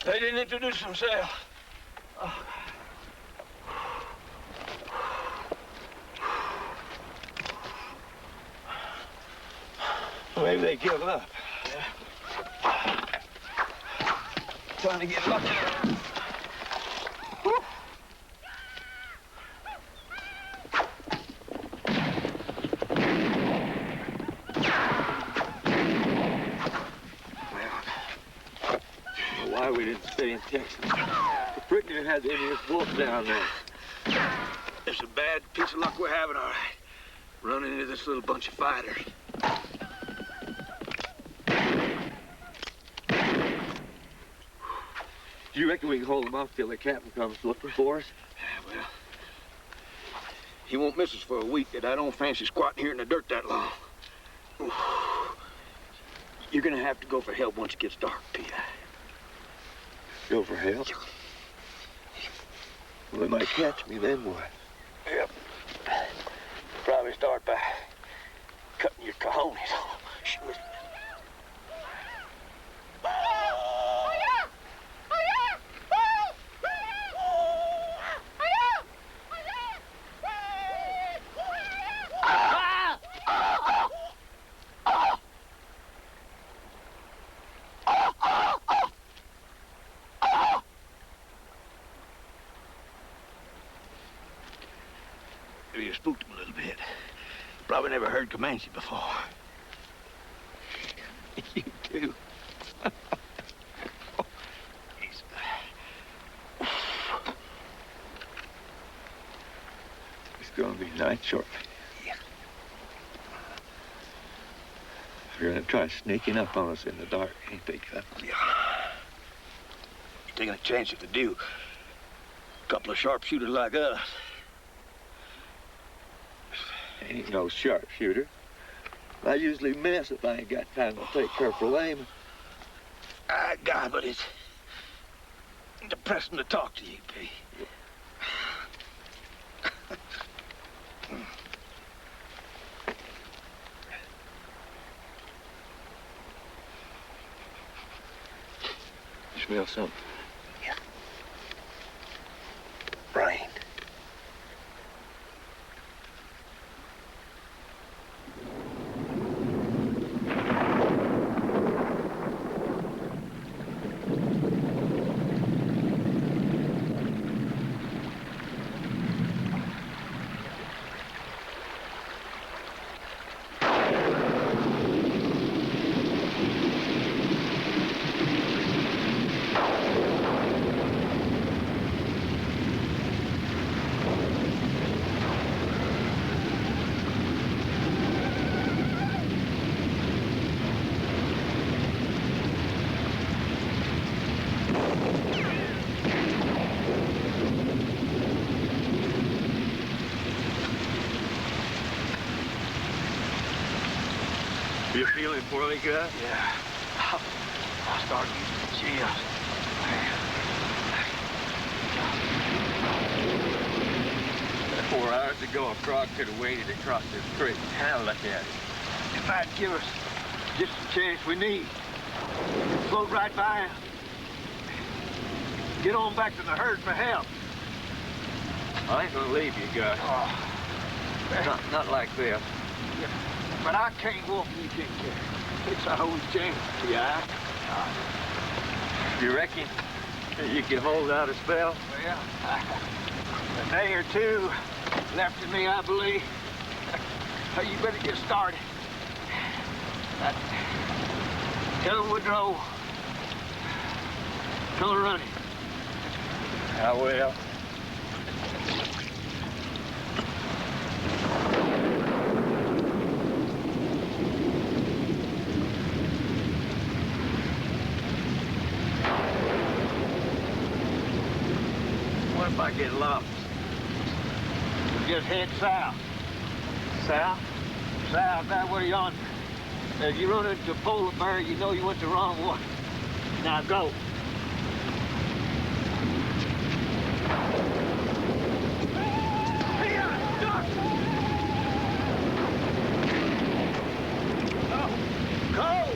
They didn't introduce themselves. Maybe they give up. Yeah. Trying to get lucky. Woo. Why we didn't stay in Texas? Brittany had the Indians wolf down there. It's a bad piece of luck we're having, all right. Running into this little bunch of fighters. Do you reckon we can hold them off till the captain comes looking for us? Yeah, well, he won't miss us for a week, and I don't fancy squatting here in the dirt that long. You're gonna have to go for help once it gets dark, P.I. Go for help? Well, they might catch me, then what? Yep. Probably start by cutting your cojones off. You spooked him a little bit. Probably never heard Comanche before. You too. It's gonna be night shortly. Yeah. They're gonna try sneaking up on us in the dark, ain't they, Cut? Yeah. You're taking a chance if they do. A couple of sharpshooters like us. Ain't no sharpshooter. I usually miss if I ain't got time to take careful aim. God, but it's depressing to talk to you, P. You smell something? Yeah. Rain. You feeling poorly, Gus? Yeah. I'll start using the chills. 4 hours ago, a frog could have waded across this creek. Now look at it. It might give us just the chance we need. Float right by him. Get on back to the herd for help. I ain't gonna leave you, Gus. Not like this. Yeah. But I can't walk and you can't carry. It's our only chance, yeah. You reckon you can hold out a spell? Well, a day or two left in me, I believe. You better get started. Tell Woodrow. Come running. I will. What if I get lost? Just head south. South? South, that way yonder. If you run into a polar bear, you know you went the wrong way. Now go. Go!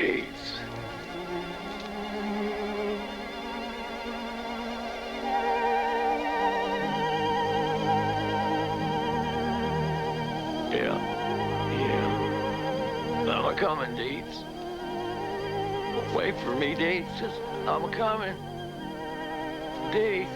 Gates. Yeah. I'm a-coming, Deeds. Wait for me, Deeds. I'm a-coming. Deeds.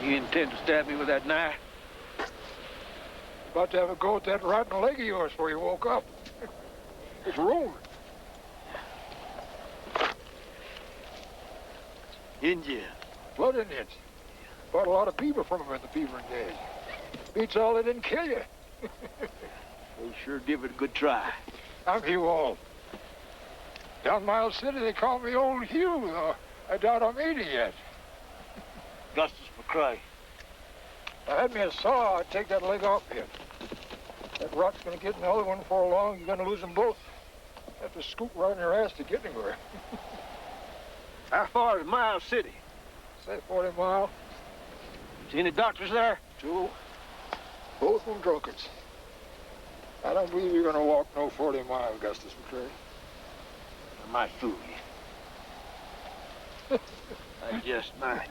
You intend to stab me with that knife? About to have a go at that rotten leg of yours before you woke up. It's rumored. India. Blood Indians. Bought a lot of beaver from them in the beavering days. Beats all they didn't kill you. They sure give it a good try. I'm Hugh All. Down Miles City, they call me Old Hugh, though I doubt I'm 80 yet. Justice McCray. If I had me a saw, I'd take that leg off you. That rot's gonna get another one before long. You're gonna lose them both. Have to scoot right in your ass to get anywhere. How far is Miles City? Say 40 mile. See any doctors there? 2. Both of them drunkards. I don't believe you're gonna walk no 40 miles, Augustus McCray. I might fool you. I just might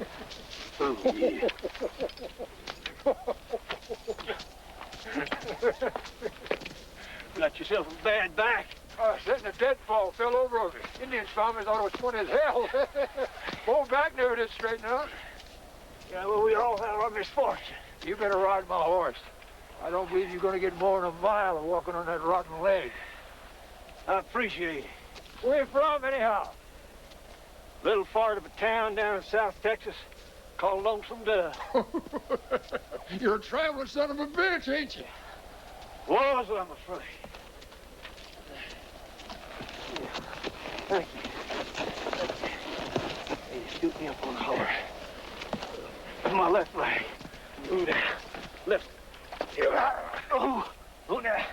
fool you. Got yourself a bad back. Sitting a deadfall, fell over on me. Indians found me, thought it was funny as hell. Whole back never did straighten out. Yeah, well, we all have our misfortune. You better ride my horse. I don't believe you're gonna get more than a mile of walking on that rotten leg. I appreciate it. Where you from, anyhow? Little part of a town down in South Texas called Lonesome Dove. You're a traveling son of a bitch, ain't you? Was, I'm afraid. Thank you. Hey, scoot me up on the horse. My left leg. Ooh, there. Left. Oh, there.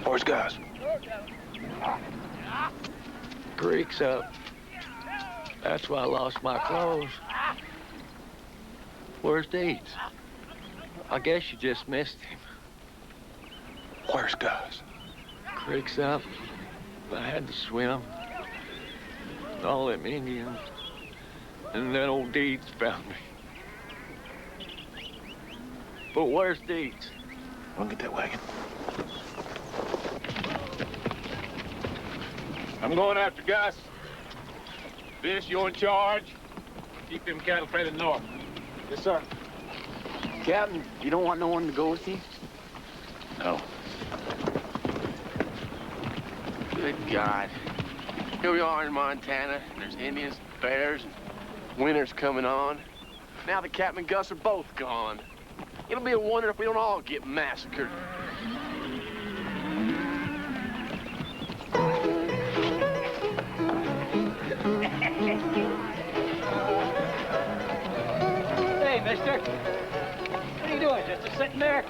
Where's Gus? Creek's up. That's why I lost my clothes. Where's Deeds? I guess you just missed him. Where's Gus? Creek's up. I had to swim. All them Indians. And then old Deeds found me. But where's Deeds? Run, get that wagon. I'm going after Gus. Fish, you're in charge. Keep them cattle further north. Yes, sir. Captain, you don't want no one to go with you? No. Good God. Here we are in Montana, and there's Indians, bears, and winter's coming on. Now the Captain and Gus are both gone. It'll be a wonder if we don't all get massacred. Hey, mister. What are you doing? Just sitting there?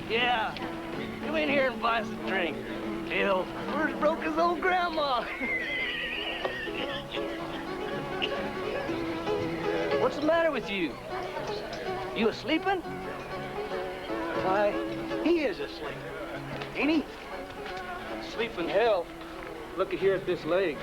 Yeah. Come in here and buy us a drink. Bill, where's Broca's old grandma? What's the matter with you? You asleepin'? Why, he is asleep. Ain't he? Sleep in hell. Looky here at this leg.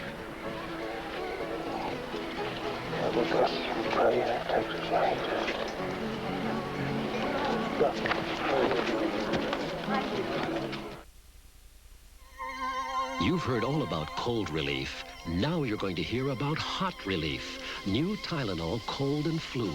You've heard all about cold relief. Now you're going to hear about hot relief. New Tylenol cold and flu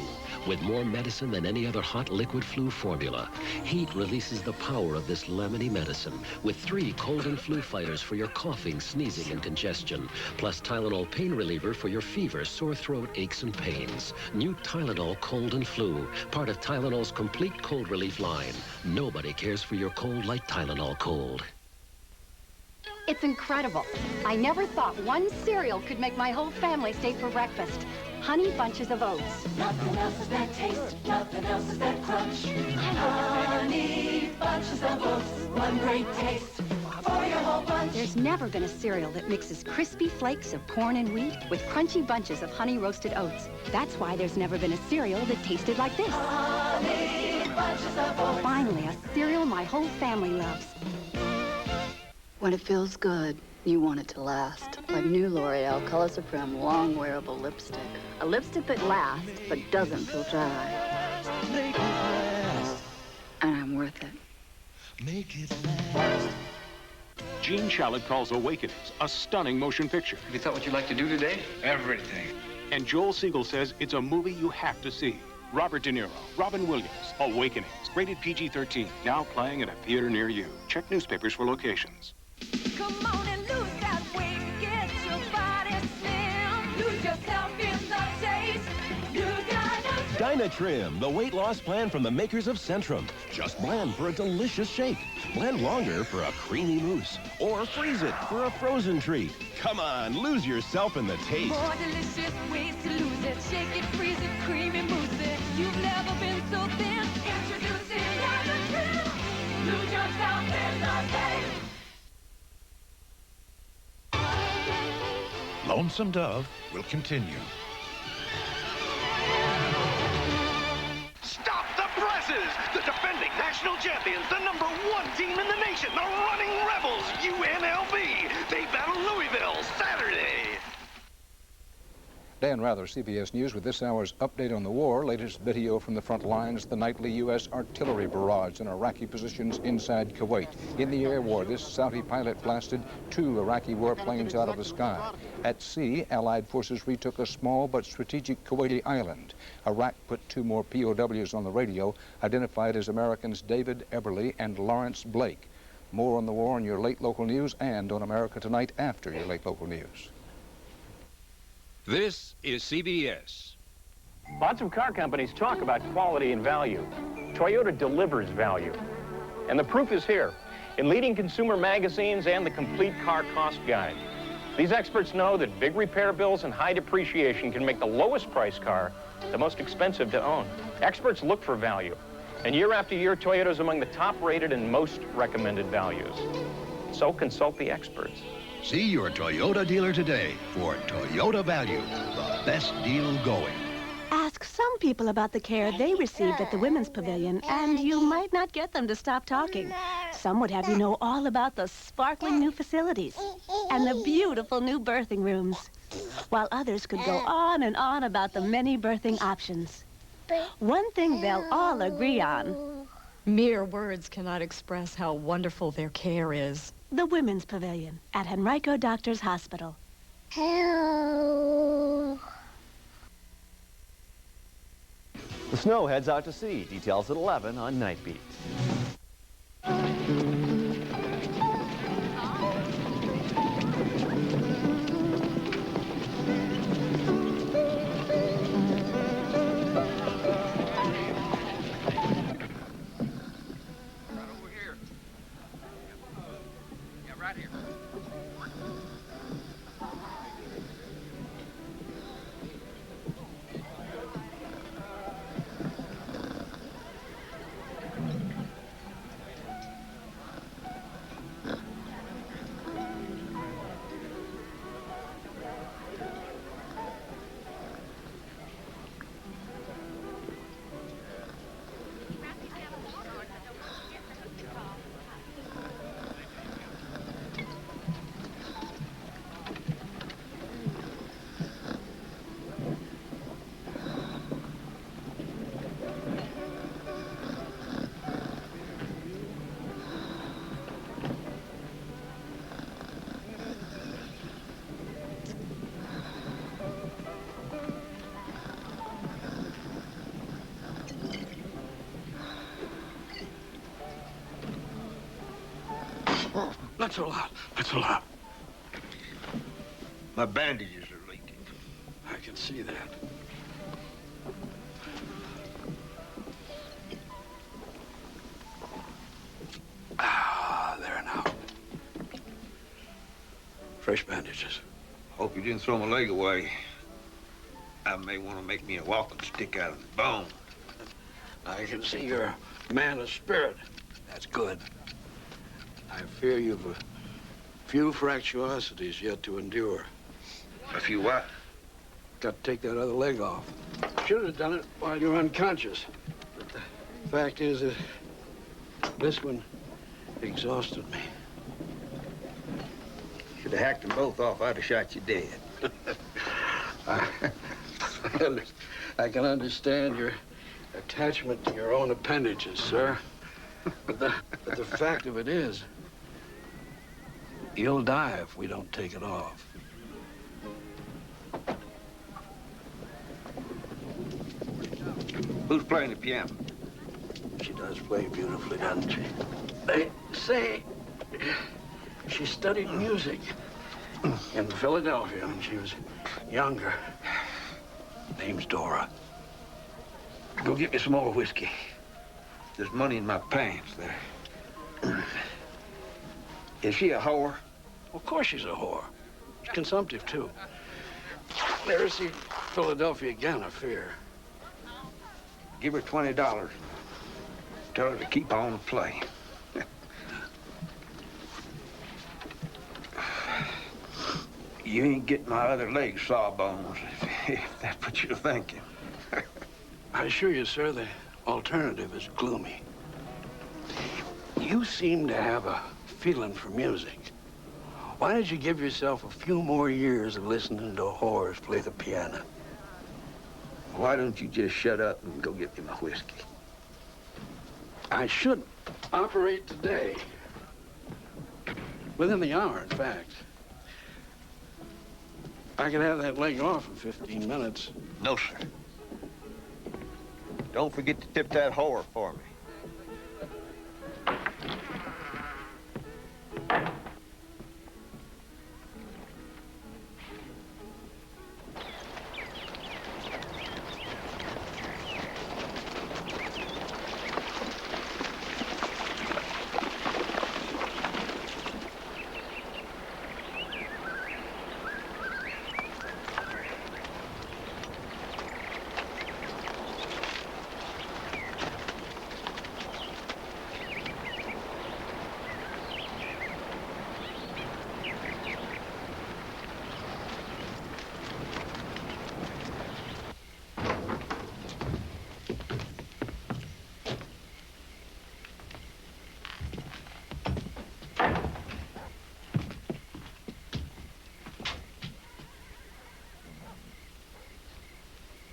with more medicine than any other hot liquid flu formula. Heat releases the power of this lemony medicine with 3 cold and flu fighters for your coughing, sneezing, and congestion. Plus Tylenol pain reliever for your fever, sore throat, aches, and pains. New Tylenol cold and flu, part of Tylenol's complete cold relief line. Nobody cares for your cold like Tylenol cold. It's incredible. I never thought one cereal could make my whole family stay for breakfast. Honey Bunches of Oats. Nothing else is that taste, nothing else is that crunch. Honey Bunches of Oats, one great taste for your whole bunch. There's never been a cereal that mixes crispy flakes of corn and wheat with crunchy bunches of honey roasted oats. That's why there's never been a cereal that tasted like this. Honey Bunches of Oats. Finally, a cereal my whole family loves. When it feels good, you want it to last. Like new L'Oreal Color Supreme long wearable lipstick. A lipstick that lasts, but doesn't feel dry. Make it last. And I'm worth it. Make it last. Gene Shalit calls Awakenings a stunning motion picture. Have you thought what you'd like to do today? Everything. And Joel Siegel says it's a movie you have to see. Robert De Niro, Robin Williams, Awakenings, rated PG-13, now playing at a theater near you. Check newspapers for locations. Come on and lose that weight, get your body slim. Lose yourself in the chase. You gotta Dynatrim, the weight loss plan from the makers of Centrum. Just blend for a delicious shake. Blend longer for a creamy mousse. Or freeze it for a frozen treat. Come on, lose yourself in the taste. more delicious ways to lose it. Shake it, freeze it, creamy mousse it. You've never been so thin. Introducing Dynatrim. Lose yourself in the taste. Lonesome Dove will continue. Stop the presses! The defending national champions, the #1 team in the nation, the Running Rebels, UNLV. They battle Louisville Saturday. Dan Rather, CBS News, with this hour's update on the war. Latest video from the front lines, the nightly U.S. artillery barrage in Iraqi positions inside Kuwait. In the air war, this Saudi pilot blasted 2 Iraqi warplanes out of the sky. At sea, Allied forces retook a small but strategic Kuwaiti island. Iraq put 2 more POWs on the radio, identified as Americans David Eberly and Lawrence Blake. More on the war on your late local news and on America Tonight after your late local news. This is CBS. Lots of car companies talk about quality and value. Toyota delivers value. And the proof is here, in leading consumer magazines and the complete car cost guide. These experts know that big repair bills and high depreciation can make the lowest price car the most expensive to own. Experts look for value. And year after year, Toyota's among the top rated and most recommended values. So consult the experts. See your Toyota dealer today for Toyota Value, the best deal going. Ask some people about the care they received at the Women's Pavilion, and you might not get them to stop talking. Some would have you know all about the sparkling new facilities and the beautiful new birthing rooms, while others could go on and on about the many birthing options. One thing they'll all agree on: mere words cannot express how wonderful their care is. The Women's Pavilion at Henrico Doctors Hospital. The snow heads out to sea. Details at 11 on Night Beat. That's a lot. That's a lot. My bandages are leaking. I can see that. Ah, there now. Fresh bandages. Hope you didn't throw my leg away. I may want to make me a walking stick out of the bone. I can see you're a man of spirit. That's good. I fear you've a few fractuosities yet to endure. A few what? Got to take that other leg off. Should have done it while you were unconscious. But the fact is that this one exhausted me. Should have hacked them both off. I'd have shot you dead. I can understand your attachment to your own appendages, sir. But the fact of it is, you'll die if we don't take it off. Who's playing the piano? She does play beautifully, doesn't she? They say she studied music in Philadelphia when she was younger. Name's Dora. Go get me some more whiskey. There's money in my pants there. Is she a whore? Of course she's a whore. She's consumptive, too. Never see Philadelphia again, I fear. Give her $20. Tell her to keep on the play. You ain't getting my other leg sawbones, if that's what you're thinking. I assure you, sir, the alternative is gloomy. You seem to have a feeling for music. Why don't you give yourself a few more years of listening to whores play the piano? Why don't you just shut up and go get me my whiskey? I should operate today. Within the hour, in fact. I could have that leg off in 15 minutes. No, sir. Don't forget to tip that whore for me.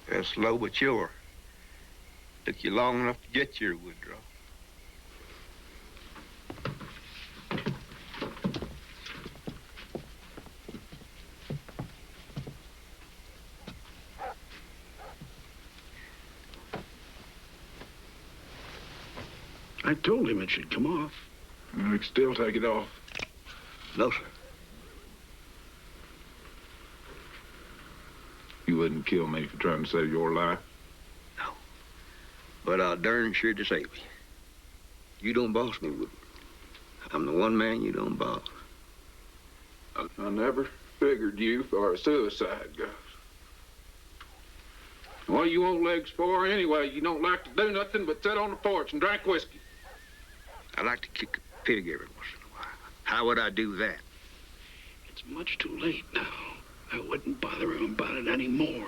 That's slow but sure. Took you long enough to get your Woodrow. I told him it should come off. We can still take it off. No, sir. You wouldn't kill me for trying to save your life? No. But I'll darn sure disable you. You don't boss me, Woodward. I'm the one man you don't boss. I never figured you for a suicide ghost. What you want legs for anyway? You don't like to do nothing but sit on the porch and drink whiskey. I like to kick a pig every once in a while. How would I do that? It's much too late now. I wouldn't bother him about it anymore.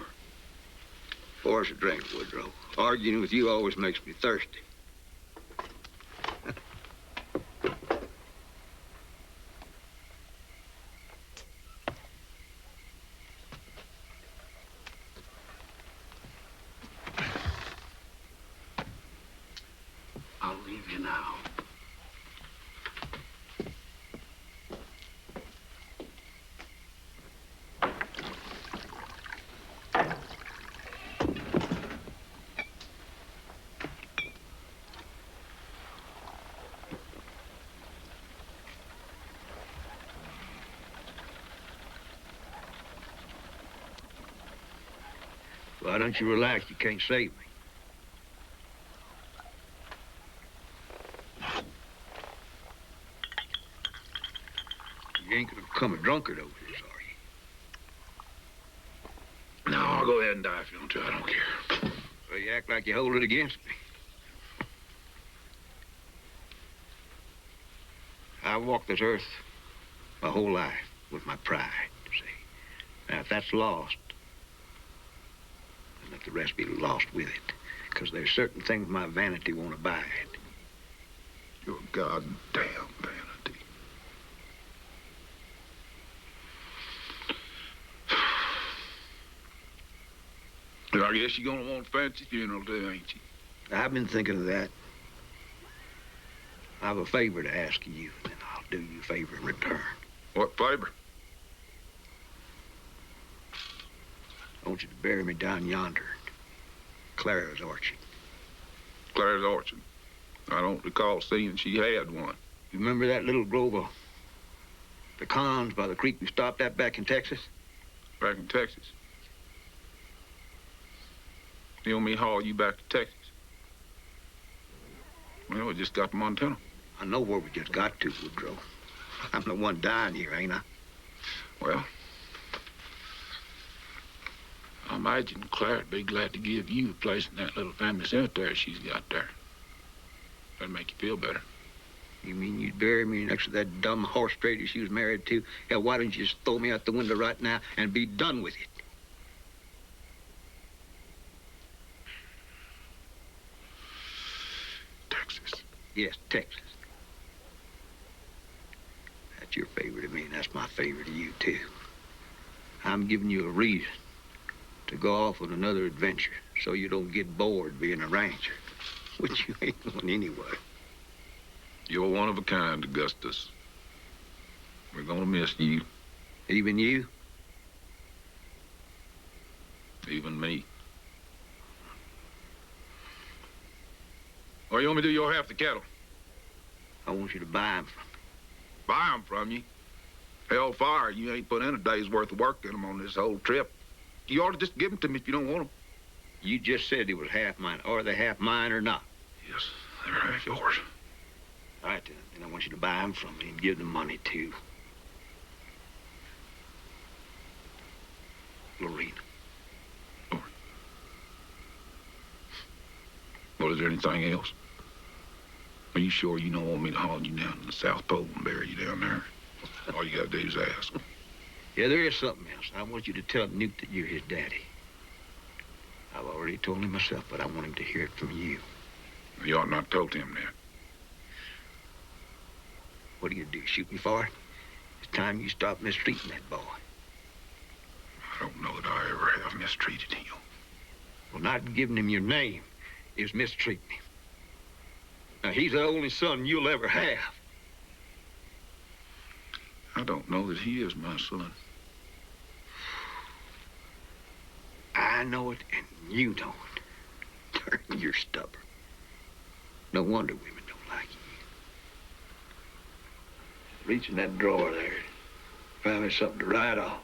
Pour us a drink, Woodrow. Arguing with you always makes me thirsty. I'll leave you now. Why don't you relax? You can't save me. You ain't gonna become a drunkard over this, are you? No, I'll go ahead and die if you want to. I don't care. Well, you act like you hold it against me. I walked this earth my whole life with my pride, see. Now, if that's lost, then let the rest be lost with it. Because there's certain things my vanity won't abide. Your goddamn vanity. Well, I guess you're gonna want a fancy funeral too, ain't you? I've been thinking of that. I have a favor to ask of you, and then I'll do you a favor in return. What favor? I want you to bury me down yonder, Clara's orchard. Clara's orchard? I don't recall seeing she had one. You remember that little grove of pecans by the creek we stopped at back in Texas? Back in Texas? You want me to haul you back to Texas? Well, we just got to Montana. I know where we just got to, Woodrow. I'm the one dying here, ain't I? Well, I imagine Clara'd be glad to give you a place in that little family cemetery she's got there. That'd make you feel better. You mean you'd bury me next to that dumb horse trader she was married to? Hell, why don't you just throw me out the window right now and be done with it? Texas. Yes, Texas. That's your favor to me, and that's my favor to you, too. I'm giving you a reason to go off on another adventure so you don't get bored being a ranger, which you ain't one anyway. You're one of a kind, Augustus. We're gonna miss you. Even you? Even me. Or you want me to do your half the cattle? I want you to buy them from me. Buy them from you? Hellfire, you ain't put in a day's worth of work in them on this whole trip. You ought to just give them to me if you don't want them. You just said it was half mine. Are they half mine or not? Yes, they're half yours. All right, then I want you to buy them from me and give them money, too. Lorena. Well, is there anything else? Are you sure you don't want me to haul you down to the South Pole and bury you down there? All you gotta do is ask. Yeah, there is something else. I want you to tell Newt that you're his daddy. I've already told him myself, but I want him to hear it from you. You ought not have told him that. What are you gonna do, shoot me for it? It's time you stop mistreating that boy. I don't know that I ever have mistreated him. Well, not giving him your name is mistreating him. Now, he's the only son you'll ever have. I don't know that he is my son. I know it, and you don't. You're stubborn. No wonder women don't like you. Reach in that drawer there. Find me something to write on.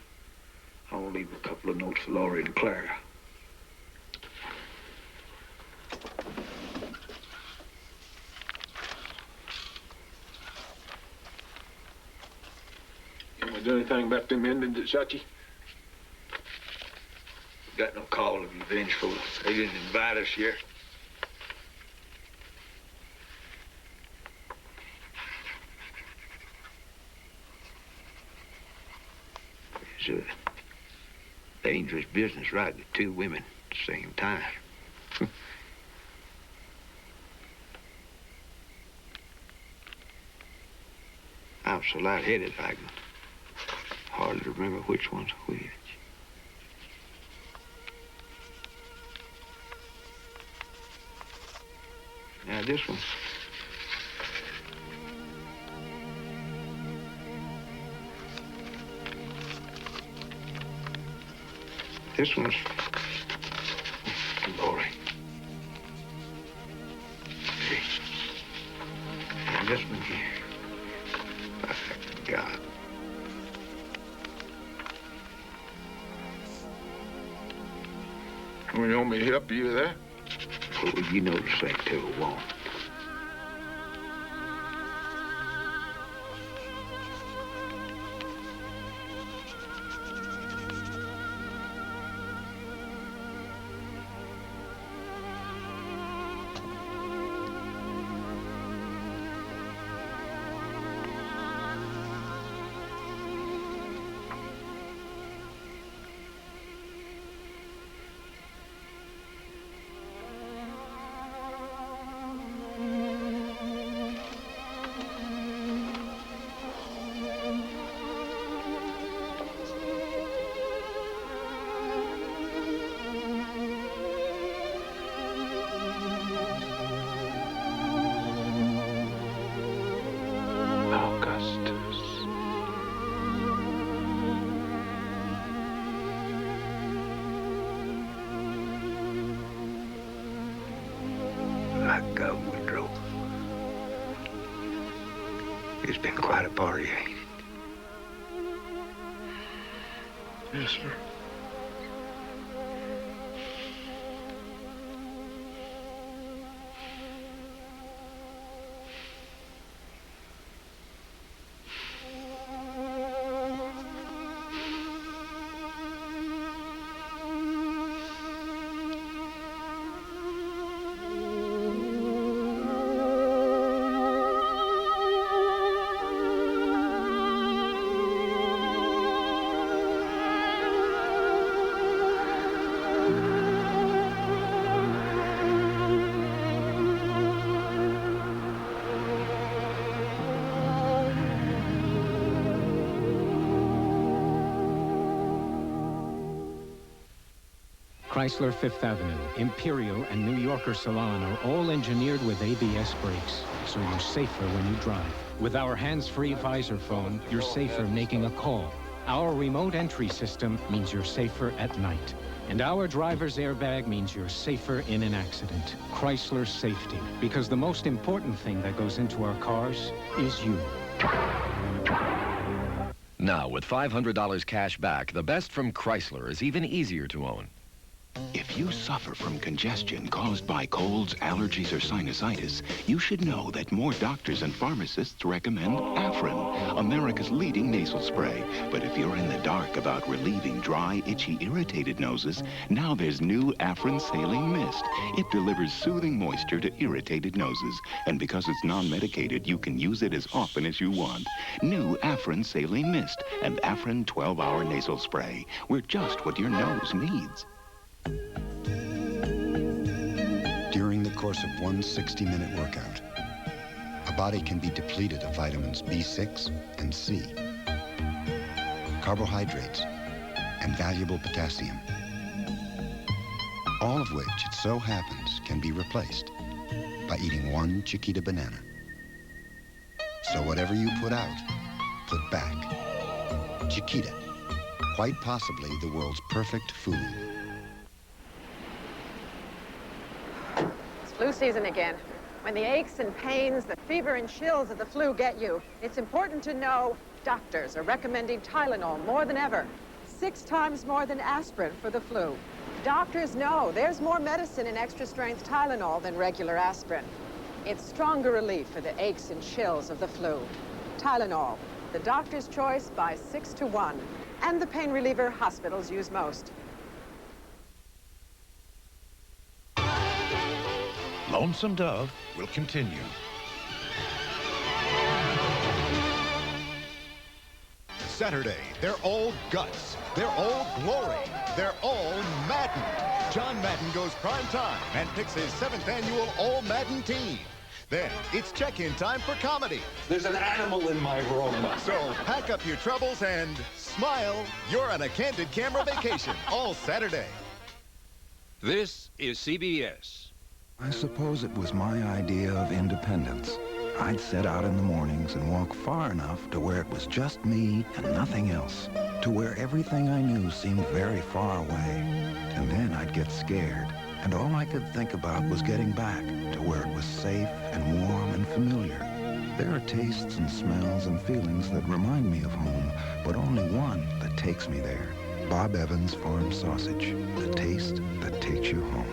I'll leave a couple of notes for Laurie and Clara. You want to do anything about them Indians that shot you? Got no call to be vengeful. They didn't invite us here. It's a dangerous business riding with two women at the same time. I'm so lightheaded I can hardly remember which one's which. Now this one. This one's Laurie. See? And this one here. By God. want me to help you there? Well, you know the secretary won't. Like Woodrow. It's been quite a party, ain't it? Yes, sir. Chrysler Fifth Avenue, Imperial, and New Yorker Salon are all engineered with ABS brakes, so you're safer when you drive. With our hands-free visor phone, you're safer making a call. Our remote entry system means you're safer at night. And our driver's airbag means you're safer in an accident. Chrysler Safety, because the most important thing that goes into our cars is you. Now, with $500 cash back, the best from Chrysler is even easier to own. If you suffer from congestion caused by colds, allergies, or sinusitis, you should know that more doctors and pharmacists recommend Afrin, America's leading nasal spray. But if you're in the dark about relieving dry, itchy, irritated noses, now there's new Afrin Saline Mist. It delivers soothing moisture to irritated noses. And because it's non-medicated, you can use it as often as you want. New Afrin Saline Mist and Afrin 12-hour nasal spray. We're just what your nose needs. During the course of one 60-minute workout, a body can be depleted of vitamins B6 and C, carbohydrates, and valuable potassium, all of which, it so happens, can be replaced by eating one Chiquita banana. So whatever you put out, put back. Chiquita, quite possibly the world's perfect food. Flu season again. When the aches and pains, the fever and chills of the flu get you, it's important to know doctors are recommending Tylenol more than ever, 6 times more than aspirin for the flu. Doctors know there's more medicine in extra-strength Tylenol than regular aspirin. It's stronger relief for the aches and chills of the flu. Tylenol, the doctor's choice by 6 to 1, and the pain reliever hospitals use most. Lonesome Dove will continue. Saturday, they're all guts, they're all glory, they're all Madden. John Madden goes prime time and picks his 7th annual All-Madden team. Then, it's check-in time for comedy. There's an animal in my room. So, pack up your troubles and smile. You're on a candid camera vacation all Saturday. This is CBS. I suppose it was my idea of independence. I'd set out in the mornings and walk far enough to where it was just me and nothing else, to where everything I knew seemed very far away. And then I'd get scared, and all I could think about was getting back to where it was safe and warm and familiar. There are tastes and smells and feelings that remind me of home, but only one that takes me there. Bob Evans Farm Sausage, the taste that takes you home.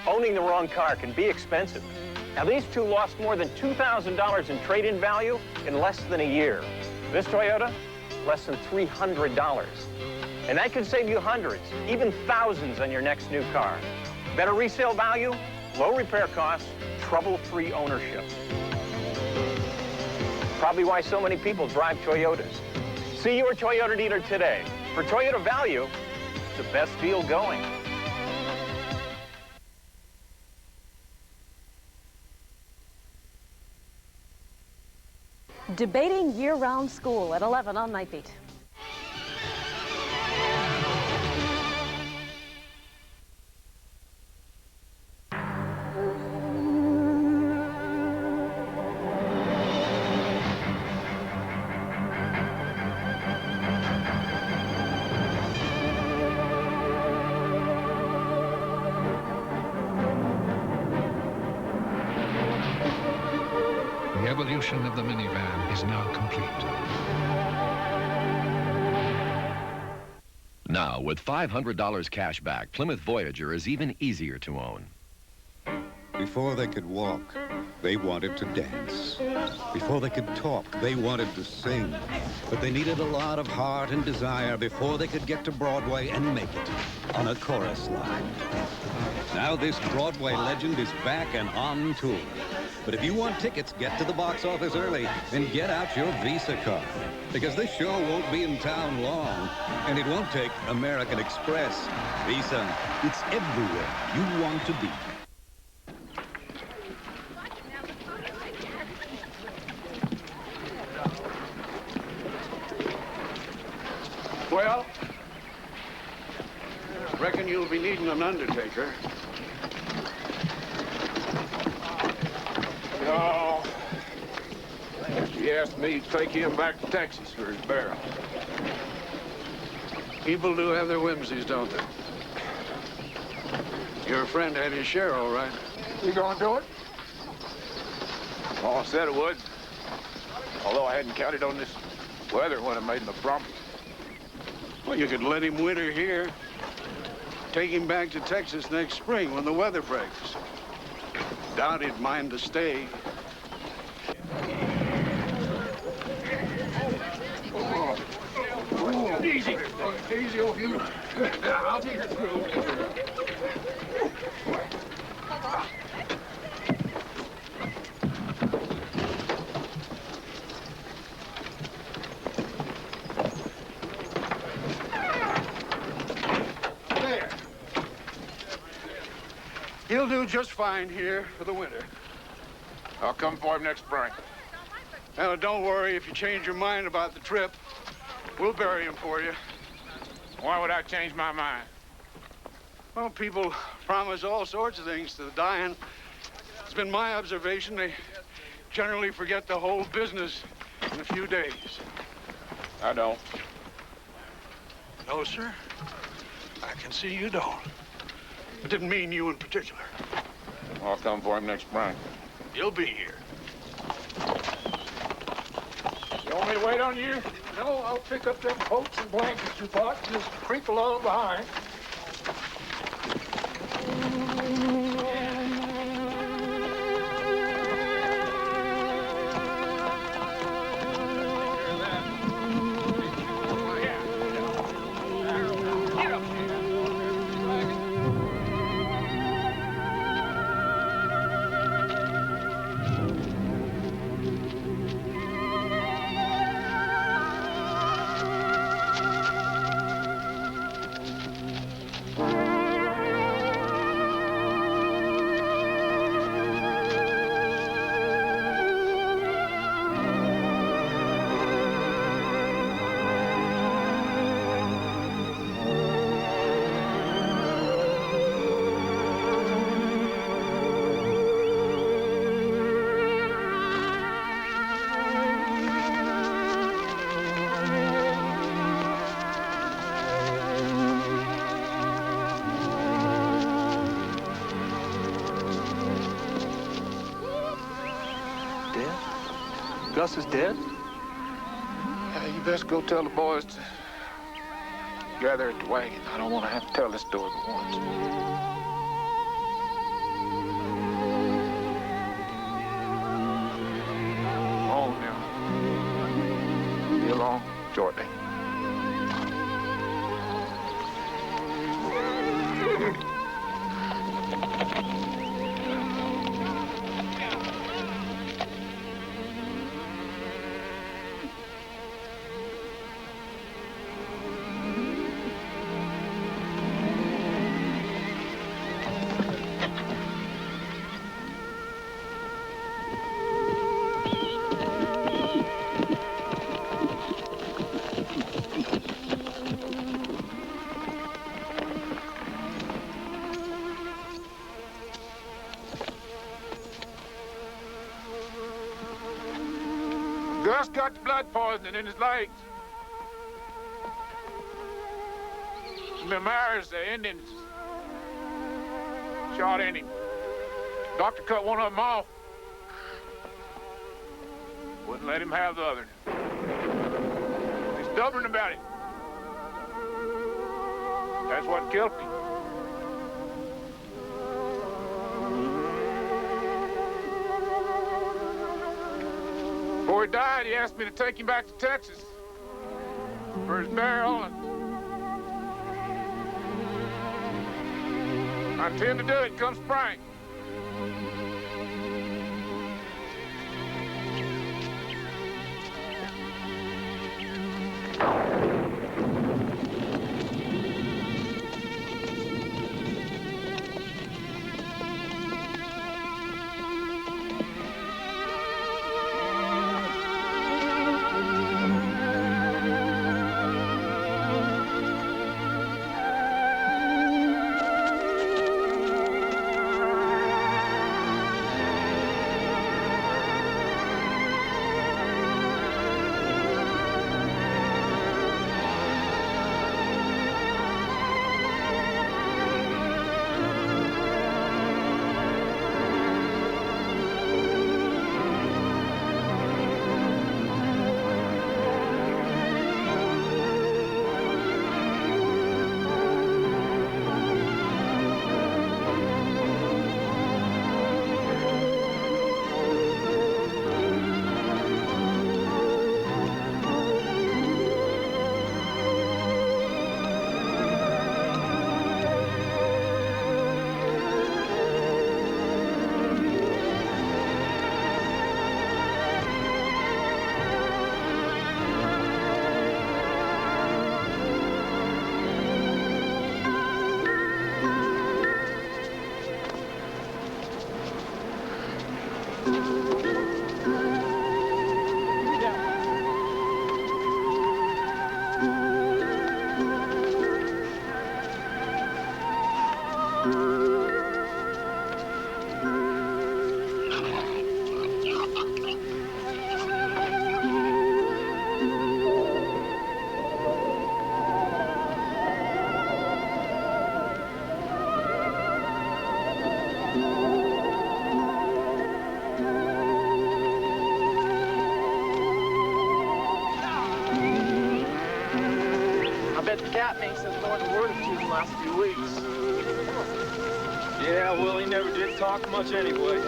Owning the wrong car can be expensive. Now, these two lost more than $2,000 in trade-in value in less than a year. This Toyota, less than $300. And that could save you hundreds, even thousands on your next new car. Better resale value, low repair costs, trouble-free ownership. Probably why so many people drive Toyotas. See your Toyota dealer today. For Toyota value, the best deal going. Debating year-round school at 11 on Night Beat. The evolution of the minivan is now complete. Now, with $500 cash back, Plymouth Voyager is even easier to own. Before they could walk, they wanted to dance. Before they could talk, they wanted to sing. But they needed a lot of heart and desire before they could get to Broadway and make it on a chorus line. Now this Broadway legend is back and on tour. But if you want tickets, get to the box office early and get out your Visa card. Because this show won't be in town long, and it won't take American Express. Visa, it's everywhere you want to be. Well, reckon you'll be needing an undertaker. No. She asked me to take him back to Texas for his burial. People do have their whimsies, don't they? Your friend had his share, all right. You gonna do it? Oh, I said it would. Although I hadn't counted on this weather when I made my promise. Well, you could let him winter here. Take him back to Texas next spring when the weather breaks. Doubt he'd mind to stay. Easy. Easy on you. I'll take it through. There. He'll do just fine here for the winter. I'll come for him next spring. Now, don't worry if you change your mind about the trip. We'll bury him for you. Why would I change my mind? Well, people promise all sorts of things to the dying. It's been my observation they generally forget the whole business in a few days. I don't. No, sir. I can see you don't. I didn't mean you in particular. I'll come for him next spring. You'll be here. You want me to wait on you? No, I'll pick up them coats and blankets you bought and just creep along behind. Gus is dead? Yeah, you best go tell the boys to gather at the wagon. I don't want to have to tell this story but once. Oh, now. Be along shortly. Gus got the blood poisoning in his legs. The Maras, the Indians, shot in him. Doctor cut one of them off. Wouldn't let him have the other. He's stubborn about it. That's what killed him. Before he died, he asked me to take him back to Texas for his burial, and I intend to do it come spring. Cat makes us learn a word or two the last few weeks. Yeah, well, he never did talk much anyway.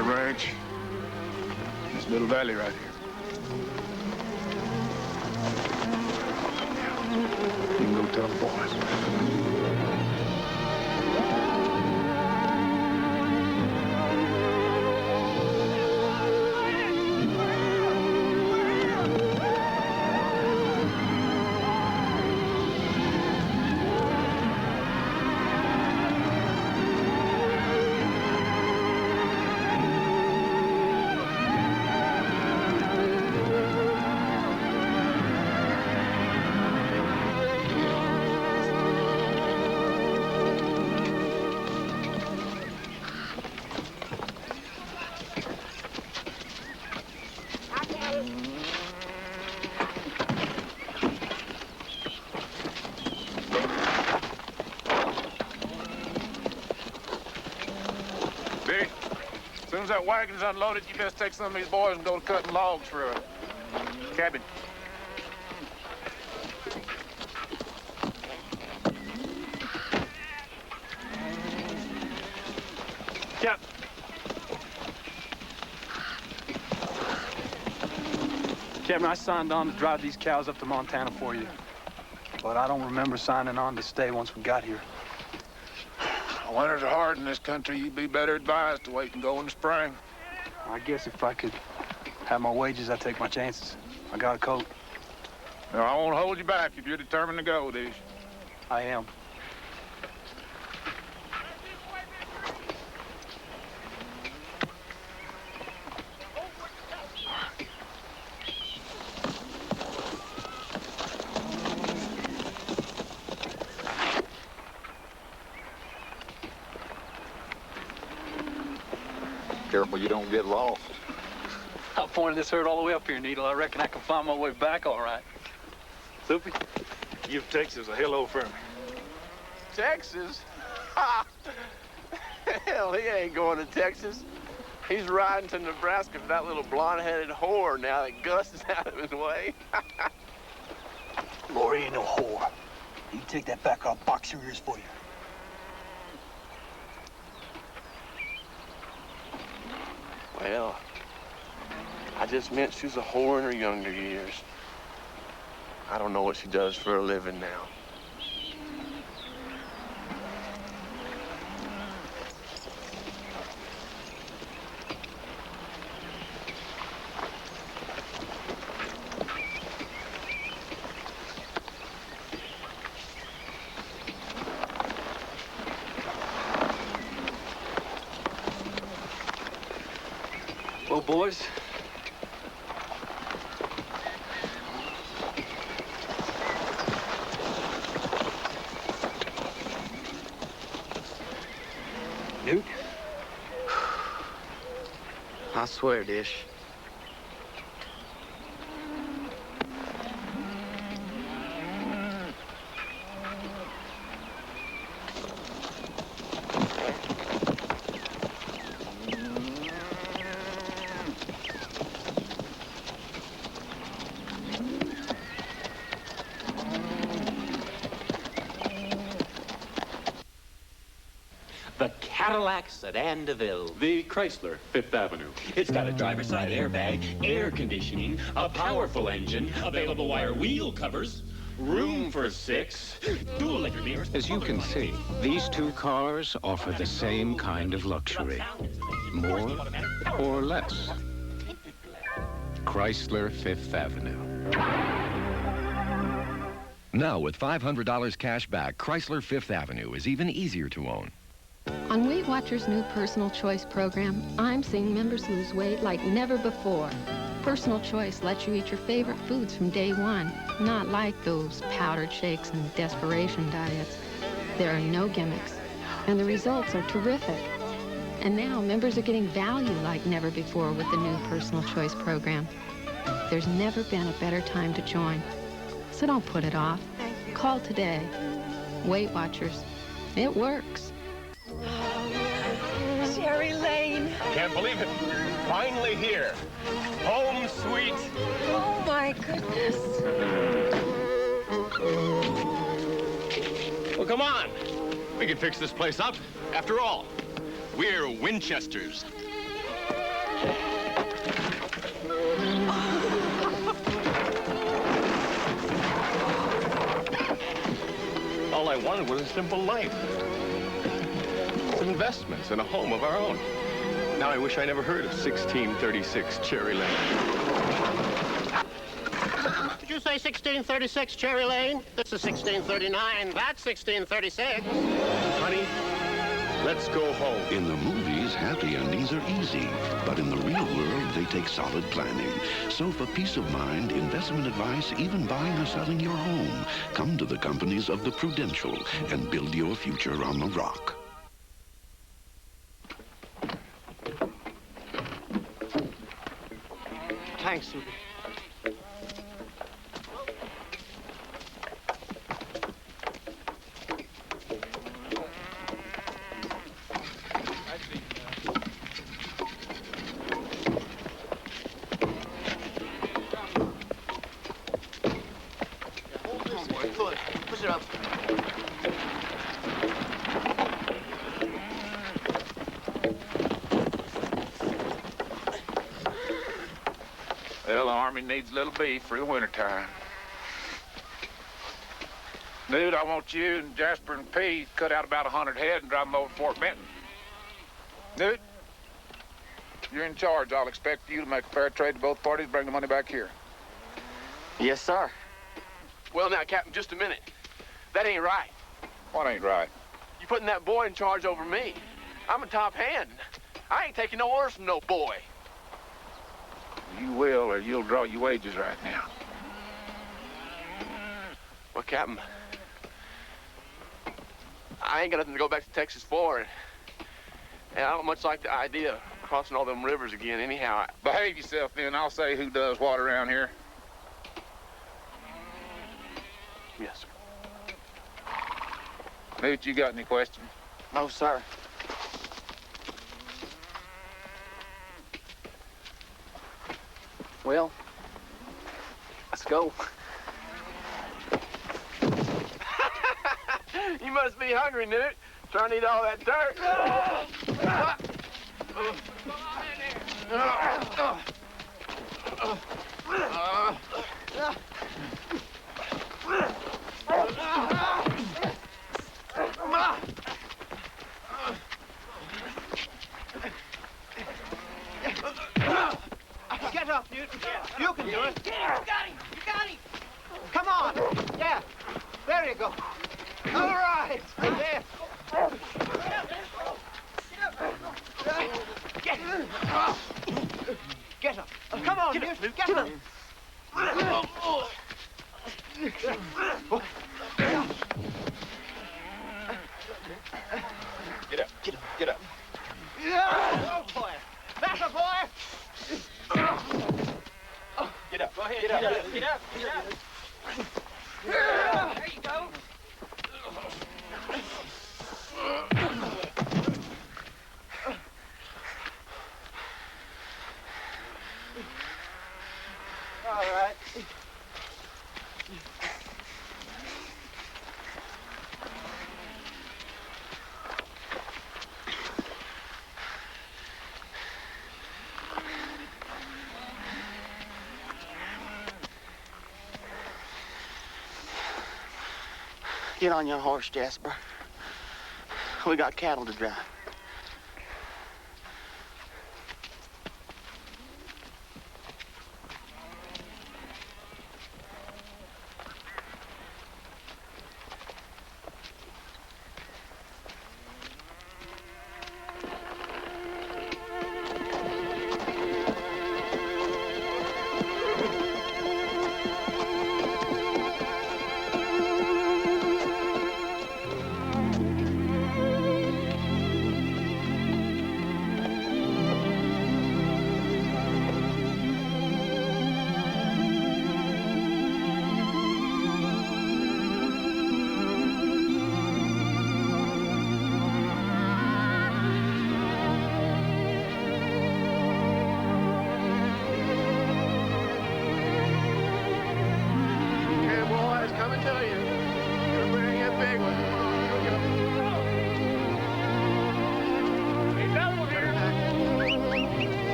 our ranch. This little valley right here. You can go tell the boys. As soon as that wagon's unloaded, you best take some of these boys and go to cutting logs for a cabin. Captain. Captain, I signed on to drive these cows up to Montana for you. But I don't remember signing on to stay once we got here. Winters are hard in this country. You'd be better advised to wait and go in the spring. I guess if I could have my wages, I'd take my chances. I got a coat. No, I won't hold you back if you're determined to go, Dish. I am. Careful you don't get lost. I pointed this herd all the way up here, Needle. I reckon I can find my way back all right. Soupy, give Texas a hello for me. Texas? Ha! Hell, he ain't going to Texas. He's riding to Nebraska for that little blonde-headed whore now that Gus is out of his way. Lori ain't no whore. You take that back, I'll box your ears for you. Well, I just meant she's a whore in her younger years. I don't know what she does for a living now. Well, boys. Newt? I swear, Dish. The Cadillac Sedan DeVille. The Chrysler, 5th Avenue. It's got a driver's side airbag, air conditioning, a powerful engine, available wire wheel covers, room for 6, dual electric mirrors. As you can see, these two cars offer the same kind of luxury. More or less. Chrysler 5th Avenue. Now, with $500 cash back, Chrysler 5th Avenue is even easier to own. On Weight Watchers' new Personal Choice program, I'm seeing members lose weight like never before. Personal Choice lets you eat your favorite foods from day one, not like those powdered shakes and desperation diets. There are no gimmicks, and the results are terrific. And now members are getting value like never before with the new Personal Choice program. There's never been a better time to join. So don't put it off. Call today. Weight Watchers. It works. Sherry Lane. Can't believe it. Finally here. Home sweet. Oh, my goodness. Well, come on. We can fix this place up. After all, we're Winchesters. All I wanted was a simple life. Some investments and a home of our own. Now I wish I never heard of 1636 Cherry Lane. Did you say 1636 Cherry Lane? This is 1639. That's 1636. Honey, let's go home. In the movies, happy endings are easy, but in the real world, they take solid planning. So for peace of mind, investment advice, even buying or selling your home, come to the companies of the Prudential and build your future on the rock. Thanks, Susie. Push it up. Well, the Army needs a little beef for the wintertime. Dude, I want you and Jasper and P cut out about 100 head and drive them over to Fort Benton. Dude, you're in charge. I'll expect you to make a fair trade to both parties, bring the money back here. Yes, sir. Well, now, Captain, just a minute. That ain't right. What ain't right? You putting that boy in charge over me. I'm a top hand. I ain't taking no orders from no boy. You will, or you'll draw your wages right now. Well, Captain, I ain't got nothing to go back to Texas for, and I don't much like the idea of crossing all them rivers again anyhow. Behave yourself, then. I'll say who does what around here. Yes, sir. Newt, you got any questions? No, sir. Well, let's go. You must be hungry, Newt. Trying to eat all that dirt. Get up, Newt. You can do it. You got him. You got him. Come on. Yeah. There you go. All right. There. Get up. Come on, Newt. Get up. Get up. Get up. Get up. Oh, boy. That's a boy. Get up. Go ahead. Get up. Get up. Get up. There you go. All right. Get on your horse, Jasper. We got cattle to drive.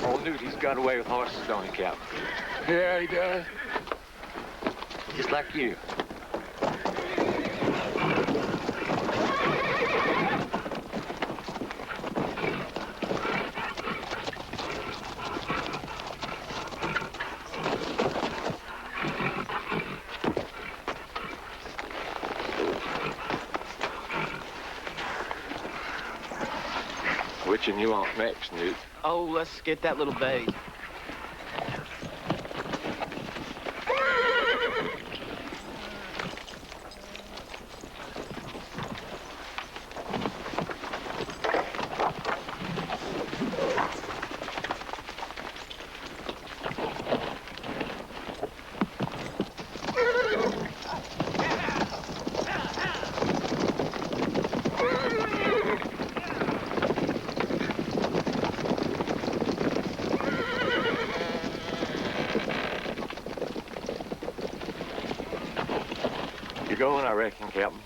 Old Newt, he's got away with horses, don't he, Captain? Yeah, he does. Just like you. Which one you want next, Newt? Oh, let's get that little bay. You're going, I reckon, Captain.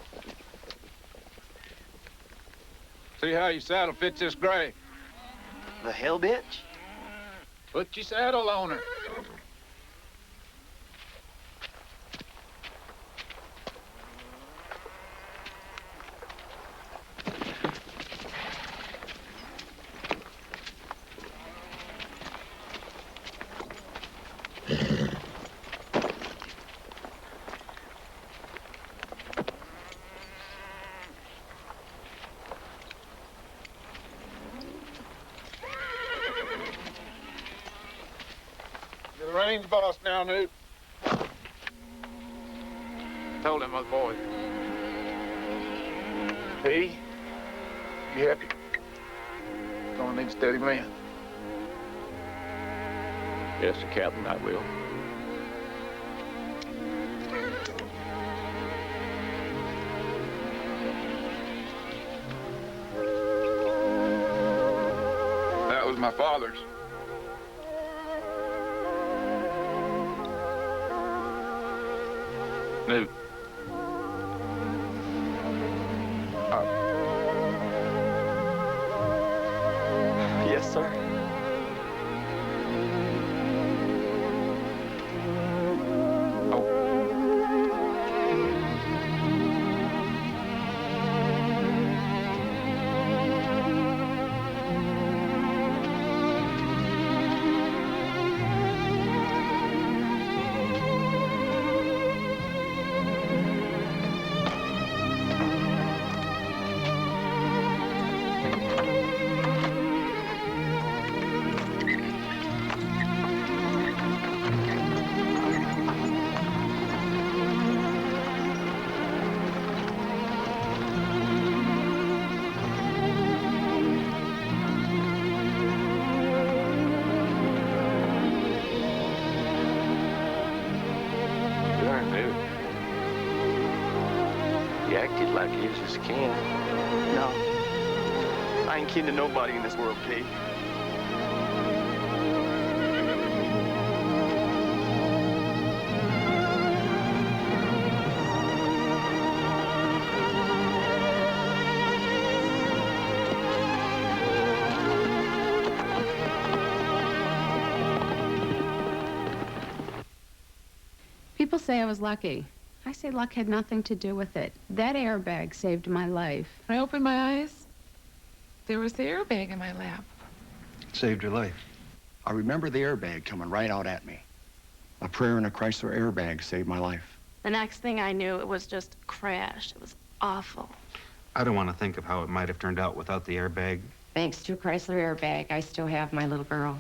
See how your saddle fits this gray. The hell bitch? Put your saddle on her. You're the range boss now, Newt. Told him, my boy. P, you happy? Gonna need a steady man. Yes, sir, Captain, I will. That was my father's. Newt. Yes, sir. You acted like you was his kin. No. I ain't kin to nobody in this world, P. People say I was lucky. I say luck had nothing to do with it. That airbag saved my life. When I opened my eyes, there was the airbag in my lap. Saved your life. I remember the airbag coming right out at me. A prayer in a Chrysler airbag saved my life. The next thing I knew, it was just crashed. It was awful. I don't want to think of how it might have turned out without the airbag. Thanks to a Chrysler airbag, I still have my little girl.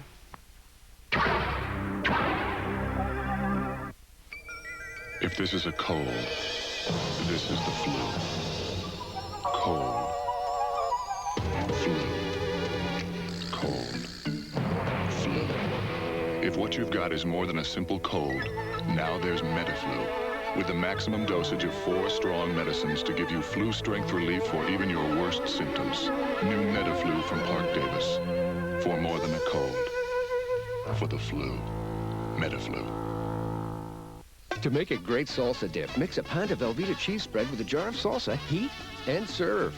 If this is a cold, this is the flu. Cold. Flu. Cold. Flu. If what you've got is more than a simple cold, now there's Metaflu. with the maximum dosage of 4 strong medicines to give you flu-strength relief for even your worst symptoms. New Netaflu from Park Davis. For more than a cold. For the flu. Metaflu. To make a great salsa dip, mix a pint of Velveeta cheese spread with a jar of salsa, heat, and serve.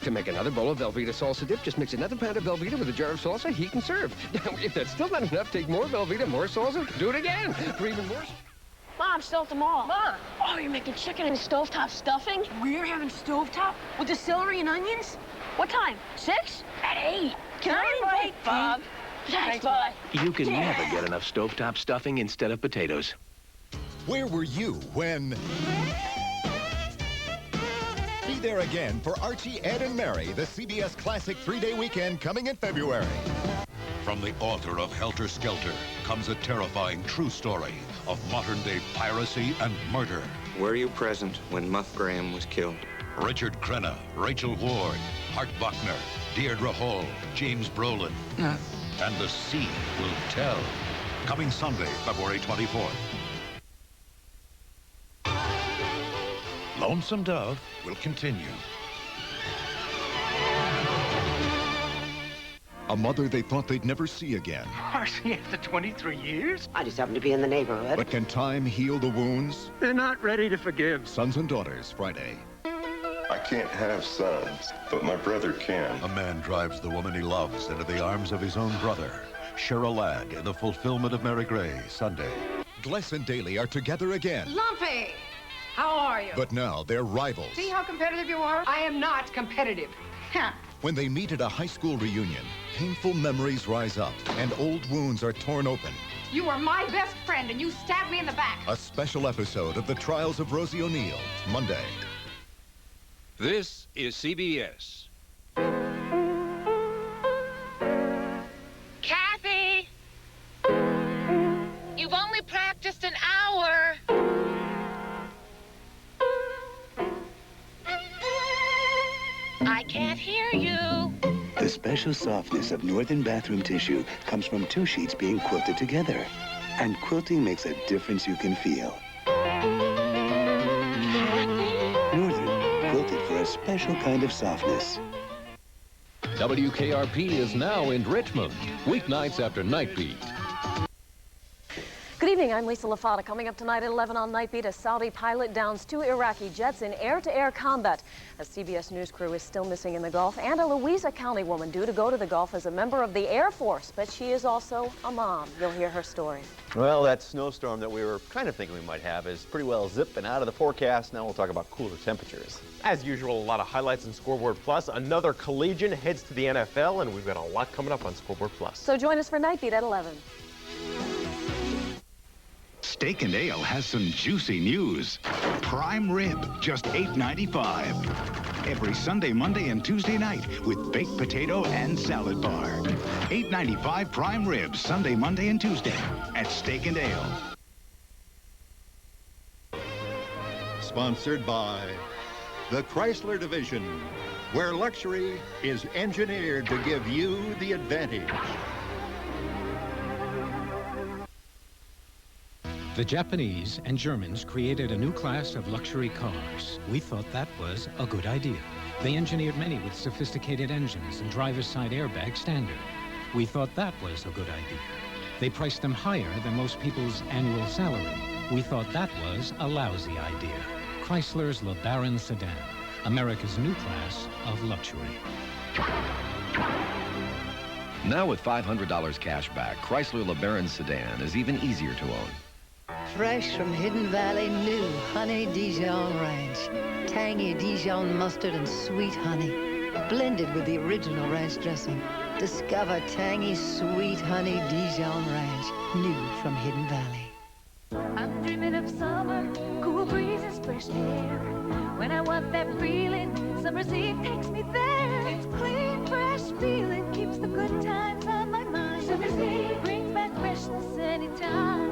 To make another bowl of Velveeta salsa dip, just mix another pound of Velveeta with a jar of salsa, heat, and serve. Now, if that's still not enough, take more Velveeta, more salsa, do it again. For even more... Mom, still at the mall. Mom! Oh, you're making chicken and stovetop stuffing? We're having stovetop? With the celery and onions? What time? 6? At 8. Can I invite Bob? Thanks, Bob. You can never get enough stovetop stuffing instead of potatoes. Where were you when... Be there again for Archie, Ed, and Mary, the CBS Classic 3-day weekend coming in February. From the author of Helter Skelter comes a terrifying true story of modern-day piracy and murder. Were you present when Muff Graham was killed? Richard Crenna, Rachel Ward, Hart Buckner, Deirdre Hall, James Brolin. And the sea will tell. Coming Sunday, February 24th. Lonesome Dove will continue. A mother they thought they'd never see again. Marcy, after 23 years? I just happened to be in the neighborhood. But can time heal the wounds? They're not ready to forgive. Sons and Daughters, Friday. I can't have sons, but my brother can. A man drives the woman he loves into the arms of his own brother. Share a lad in the fulfillment of Mary Gray, Sunday. Gless and Daly are together again. Lumpy! How are you? But now they're rivals. See how competitive you are? I am not competitive. When they meet at a high school reunion, painful memories rise up and old wounds are torn open. You are my best friend and you stabbed me in the back. A special episode of The Trials of Rosie O'Neill, Monday. This is CBS. Kathy! You've only practiced an hour. I can't hear you. The special softness of Northern bathroom tissue comes from 2 sheets being quilted together. And quilting makes a difference you can feel. Northern, quilted for a special kind of softness. WKRP is now in Richmond, weeknights after Night Beat. Good evening, I'm Lisa LaFata. Coming up tonight at 11 on Night Beat, a Saudi pilot downs 2 Iraqi jets in air-to-air combat. A CBS News crew is still missing in the Gulf, and a Louisa County woman due to go to the Gulf as a member of the Air Force, but she is also a mom. You'll hear her story. Well, that snowstorm that we were kind of thinking we might have is pretty well zipping out of the forecast. Now we'll talk about cooler temperatures. As usual, a lot of highlights in Scoreboard Plus. Another collegian heads to the NFL, and we've got a lot coming up on Scoreboard Plus. So join us for Night Beat at 11. Steak and Ale has some juicy news. Prime rib, just $8.95. Every Sunday, Monday, and Tuesday night with baked potato and salad bar. $8.95 prime rib, Sunday, Monday, and Tuesday at Steak and Ale. Sponsored by the Chrysler Division, where luxury is engineered to give you the advantage. The Japanese and Germans created a new class of luxury cars. We thought that was a good idea. They engineered many with sophisticated engines and driver's side airbag standard. We thought that was a good idea. They priced them higher than most people's annual salary. We thought that was a lousy idea. Chrysler's LeBaron sedan, America's new class of luxury. Now with $500 cash back, Chrysler LeBaron sedan is even easier to own. Fresh from Hidden Valley, new honey Dijon ranch. Tangy Dijon mustard and sweet honey. Blended with the original ranch dressing. Discover tangy, sweet honey Dijon ranch. New from Hidden Valley. I'm dreaming of summer, cool breezes, fresh air. When I want that feeling, summer's eve takes me there. It's clean, fresh feeling, keeps the good times on my mind. Summer's eve brings back freshness anytime.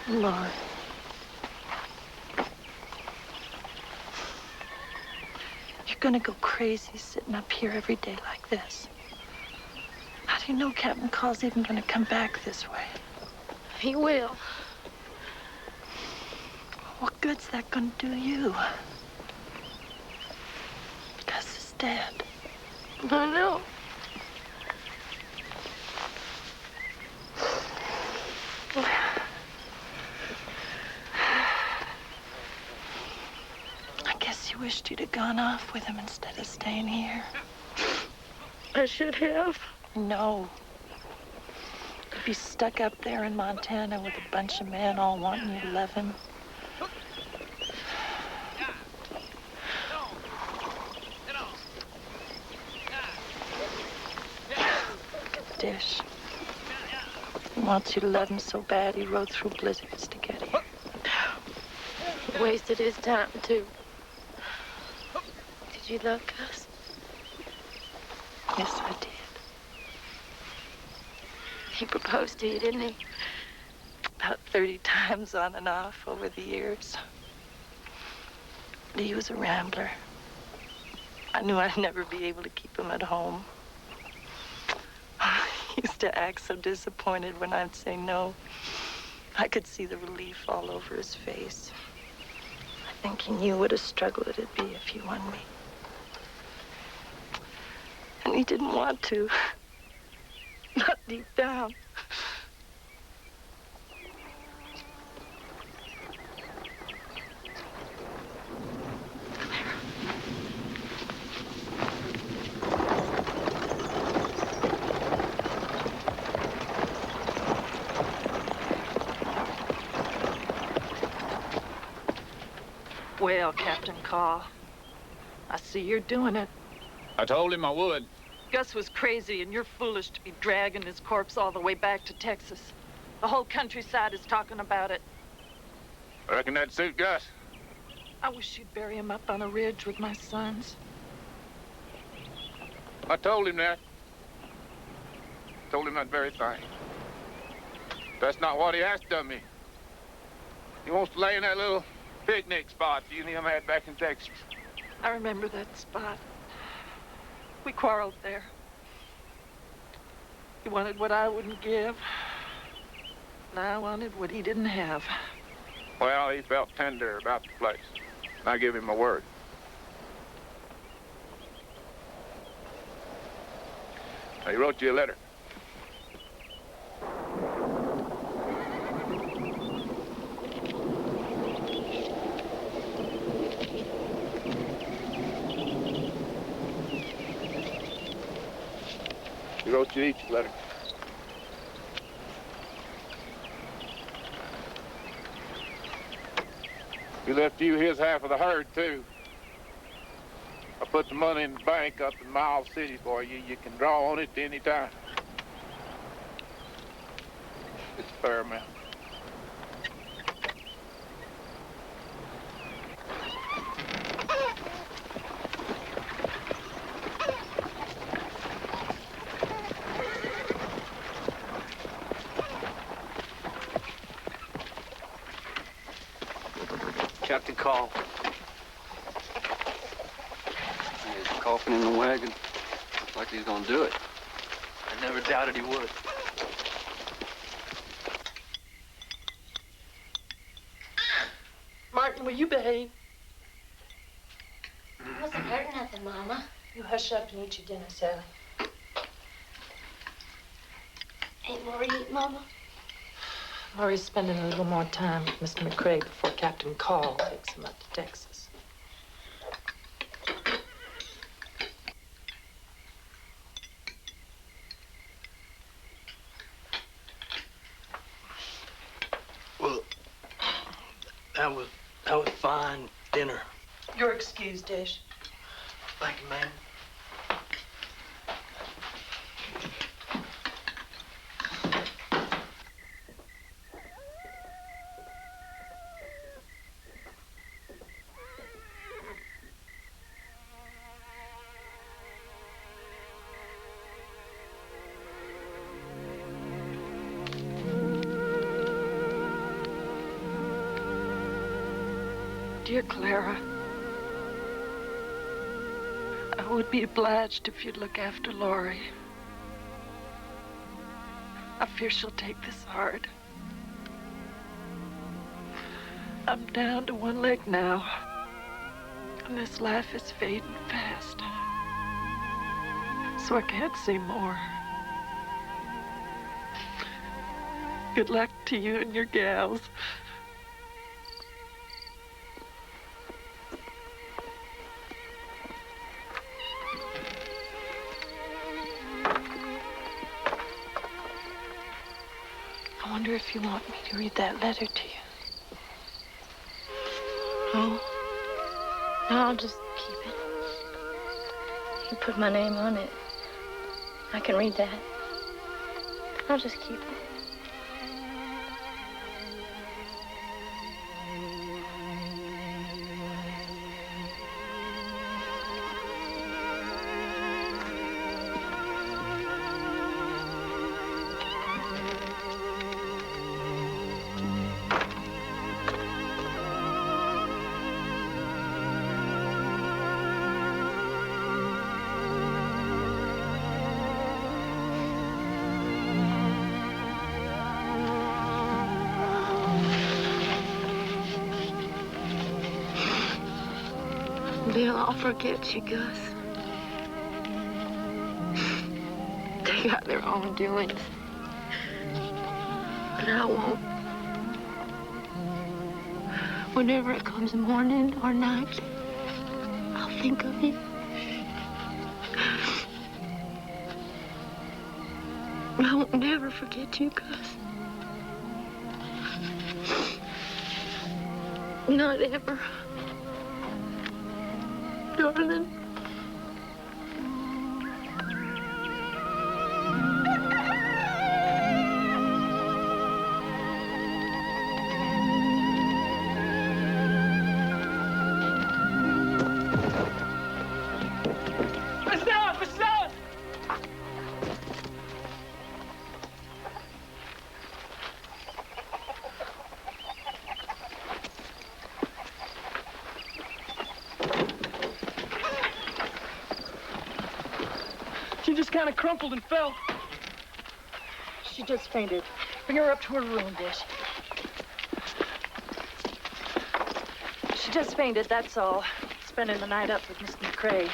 Lord. You're gonna go crazy sitting up here every day like this. How do you know Captain Call's even gonna come back this way? He will. What good's that gonna do you? Gus is dead. I know. I guess you wished you'd have gone off with him instead of staying here. I should have. No. You'd be stuck up there in Montana with a bunch of men all wanting you to love him. Dish. He wants you to love him so bad he rode through blizzards to get here. He wasted his time, too. Did you love Gus? Yes, I did. He proposed to you, didn't he? About 30 times on and off over the years. He was a rambler. I knew I'd never be able to keep him at home. He used to act so disappointed when I'd say no. I could see the relief all over his face. I think he knew what a struggle it'd be if he won me. And he didn't want to. Not deep down. Well, Captain Call, I see you're doing it. I told him I would. Gus was crazy, and you're foolish to be dragging his corpse all the way back to Texas. The whole countryside is talking about it. I reckon that'd suit Gus. I wish you'd bury him up on a ridge with my sons. I told him that. Told him that very thing. That's not what he asked of me. He wants to lay in that little picnic spot you and him had back in Texas. I remember that spot. We quarreled there. He wanted what I wouldn't give, and I wanted what he didn't have. Well, he felt tender about the place. And I give him my word. Now, he wrote you a letter. He wrote you each a letter. He left you his half of the herd, too. I put the money in the bank up in Miles City for you. You can draw on it any time. It's a fair amount. Captain Call. He's coughing in the wagon. Looks like he's gonna do it. I never doubted he would. Martin, will you behave? It wasn't hurt nothing, Mama. You hush up and eat your dinner, Sally. Ain't Lori eat, Mama? Laurie's spending a little more time with Mr. McCrae before Captain Call takes him up to Texas. Well, that was fine dinner. You're excused, Dish. Thank you, ma'am. Dear Clara, would be obliged if you'd look after Laurie. I fear she'll take this hard. I'm down to one leg now, and this life is fading fast. So I can't say more. Good luck to you and your gals. I wonder if you want me to read that letter to you. Oh. No, I'll just keep it. You put my name on it. I can read that. I'll just keep it. They'll all forget you, Gus. They got their own doings. But I won't. Whenever it comes morning or night, I'll think of you. I won't never forget you, Gus. Not ever. Darling. Miss Dove! Miss Dove! She just kind of crumpled and fell. She just fainted. Bring her up to her room, Dish. She just fainted, that's all. Spending the night up with Mr. McCrae.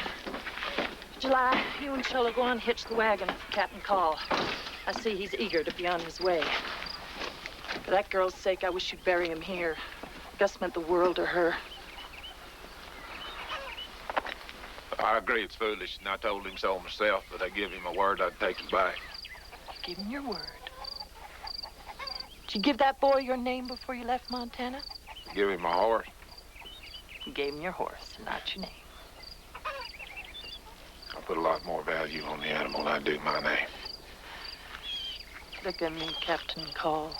July, you and Shella go on, hitch the wagon for Captain Call. I see he's eager to be on his way. For that girl's sake, I wish you'd bury him here. Gus meant the world to her. I agree it's foolish, and I told him so myself, but I give him a word I'd take it back. Give him your word. Did you give that boy your name before you left Montana? Give him a horse. You gave him your horse, not your name. I put a lot more value on the animal than I do my name. Look at me, Captain Call.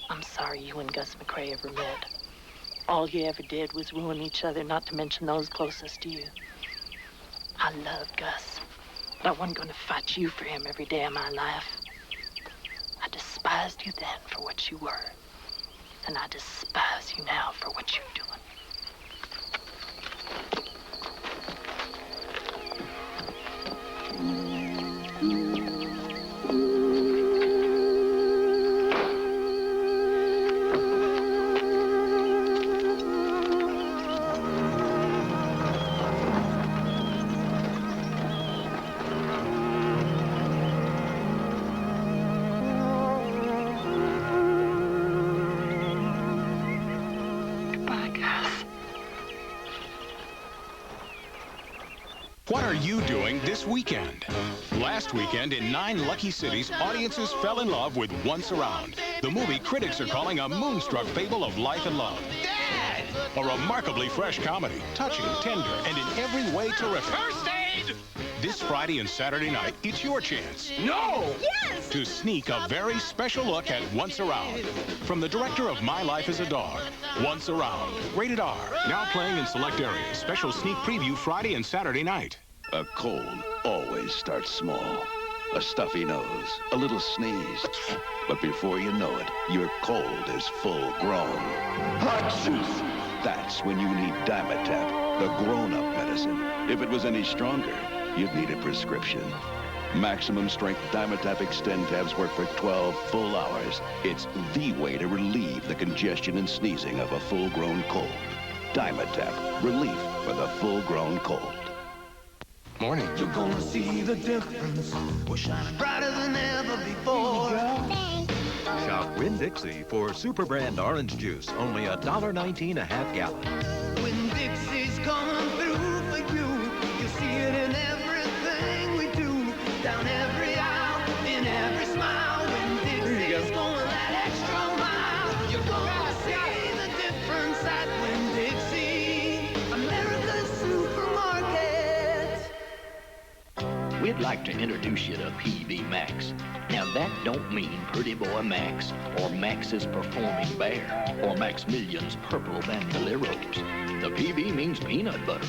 I'm sorry you and Gus McCrae ever met. All you ever did was ruin each other, not to mention those closest to you. I loved Gus, but I wasn't going to fight you for him every day of my life. I despised you then for what you were, and I despise you now for what you're doing. What are you doing this weekend? Last weekend, in 9 lucky cities, audiences fell in love with Once Around, the movie critics are calling a moonstruck fable of life and love. Dad! A remarkably fresh comedy, touching, tender, and in every way terrific. First aid! This Friday and Saturday night, it's your chance. No! Yes! To sneak a very special look at Once Around. From the director of My Life as a Dog, Once Around. Rated R. Now playing in select areas. Special sneak preview Friday and Saturday night. A cold always starts small. A stuffy nose, a little sneeze. But before you know it, your cold is full grown. Achoo! That's when you need Dimetap, the grown-up medicine. If it was any stronger, you'd need a prescription. Maximum strength Dimetap Extend tabs work for 12 full hours. It's the way to relieve the congestion and sneezing of a full-grown cold. Dimetap, relief for the full-grown cold. Morning. You're gonna see the difference. We're shining brighter than ever before. Shop Winn-Dixie for Super Brand Orange Juice, only $1.19 a half gallon. When Dixie's coming through for you, you'll see it in everything we do. Down every aisle, in every smile. When Dixie's going that extra mile, you're gonna see the difference at Winn-Dixie, America's supermarket. We'd like to introduce you to PV Max. Now that don't mean Pretty Boy Max, or Max's Performing Bear, or Maximilian's Purple Bandoleros. The PB means peanut butter.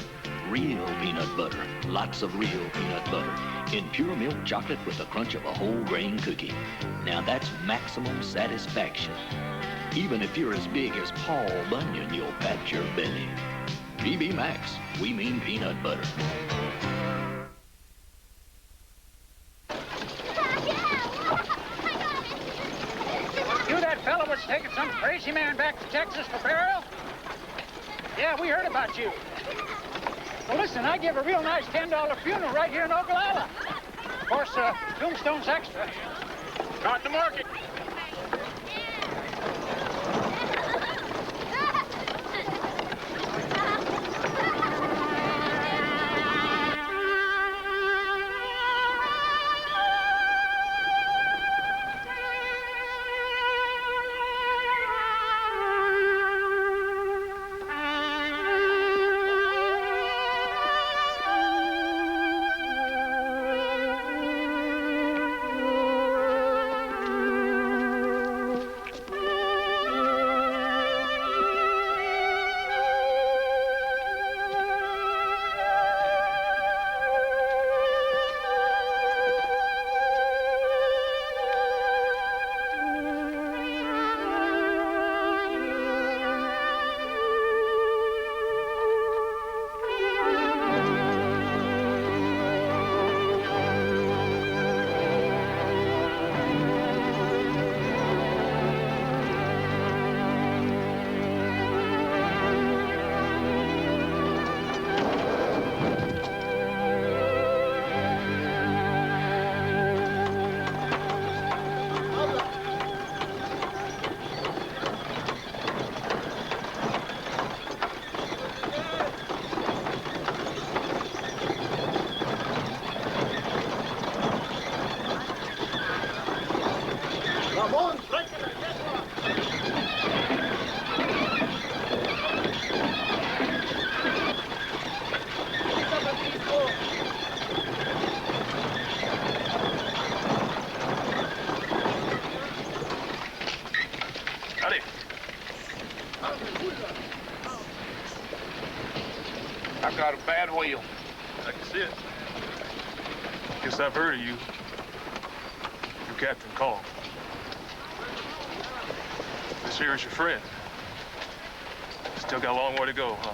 Real peanut butter. Lots of real peanut butter. In pure milk chocolate with the crunch of a whole grain cookie. Now that's maximum satisfaction. Even if you're as big as Paul Bunyan, you'll pat your belly. PB Max, we mean peanut butter. You that fella was taking some crazy man back to Texas for burial? Yeah, we heard about you. Well, listen, I give a real nice $10 funeral right here in Oglala. Of course, tombstone's extra. Start the market. I've got a bad wheel. I can see it. Guess I've heard of you. You're Captain Call. This here is your friend. Still got a long way to go, huh?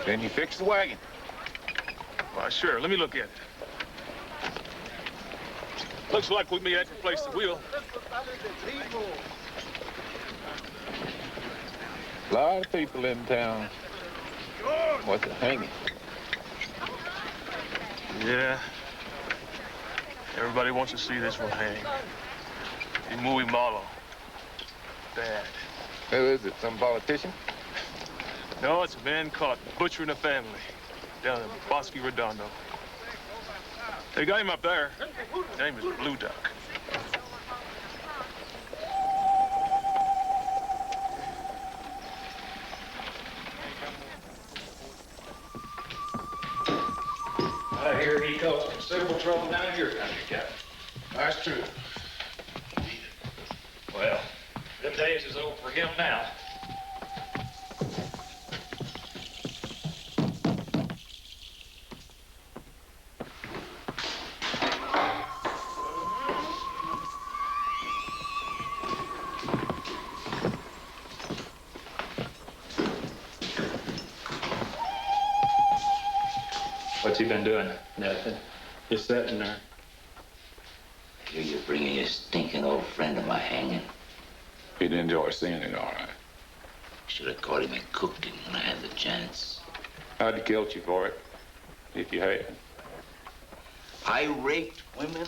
Then you fix the wagon. Why, sure. Let me look at it. Looks like we may have to replace the wheel. A lot of people in town. What's it hanging? Yeah. Everybody wants to see this one hang. In Muy Malo. Dad. Who is it? Some politician? No, it's a man caught butchering a family down in Bosque Redondo. They got him up there. His name is Blue Duck. I hear he caused considerable trouble down in your country, Captain. That's true. Well, them days is over for him now. What's he been doing? Nothing. Just sitting there. I hear you're bringing your stinking old friend to my hanging. He'd enjoy seeing it, all right. Should have caught him and cooked him when I had the chance. I'd have killed you for it, if you had. I raped women,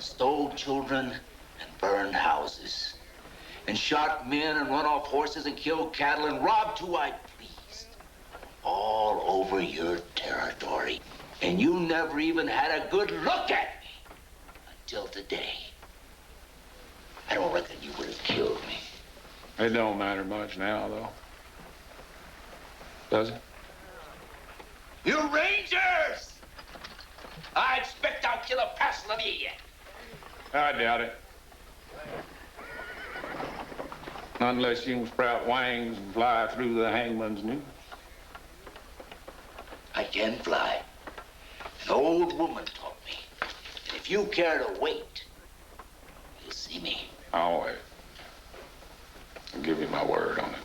stole children, and burned houses. And shot men and run off horses and killed cattle and robbed who I pleased. All over your territory. And you never even had a good look at me. Until today. I don't reckon you would have killed me. It don't matter much now, though. Does it? You Rangers! I expect I'll kill a passel of you yet. I doubt it. Not unless you can sprout wings and fly through the hangman's noose. I can fly. An old woman taught me. And if you care to wait, you'll see me. I'll wait. I'll give you my word on it.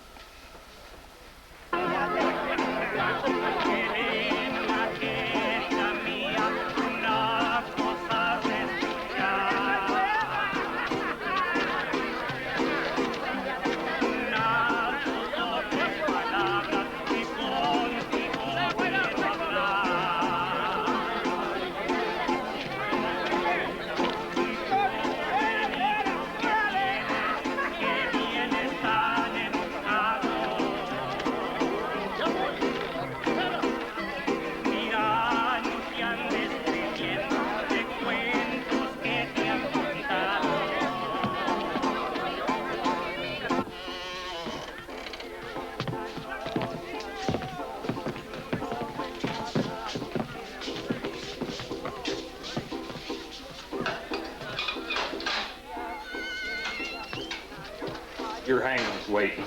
Your hangman's waiting.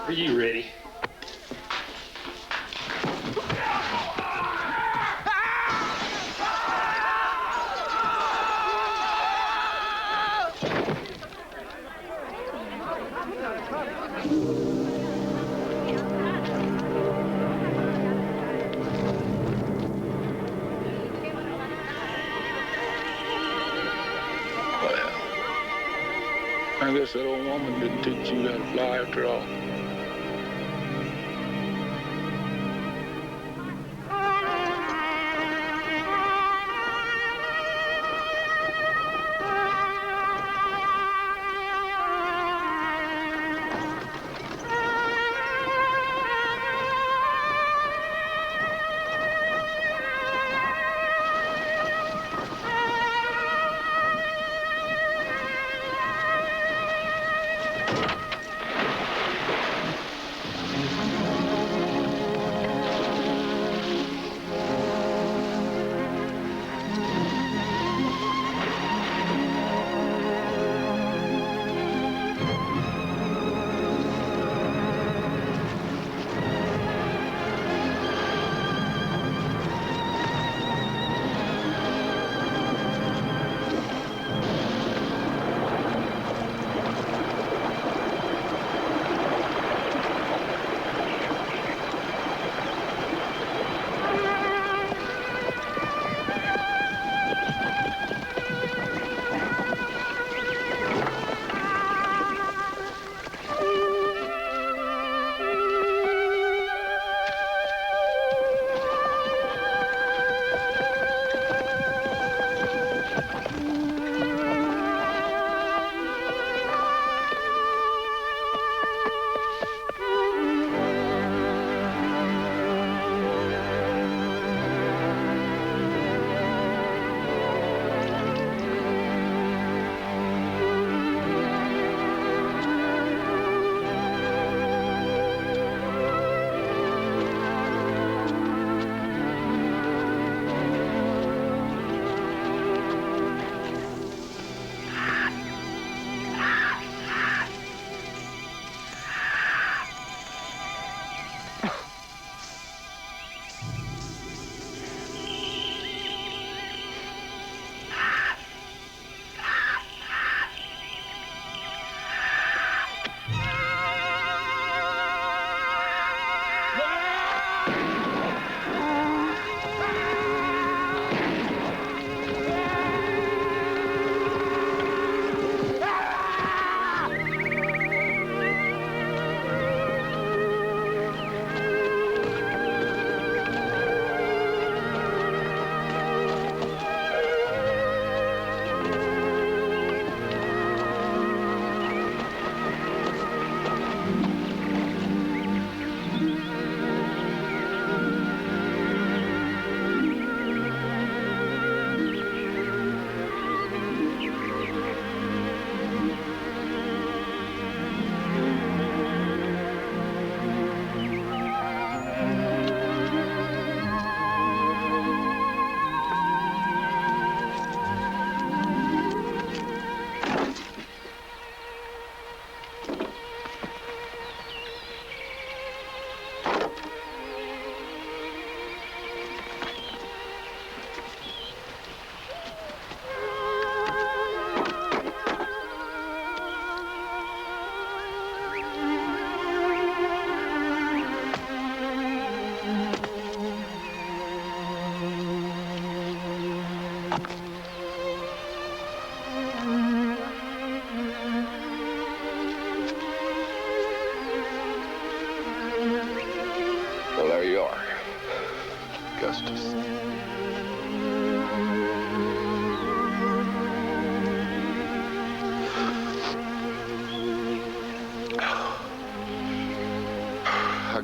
Are you ready? I guess that old woman didn't teach you how to fly after all.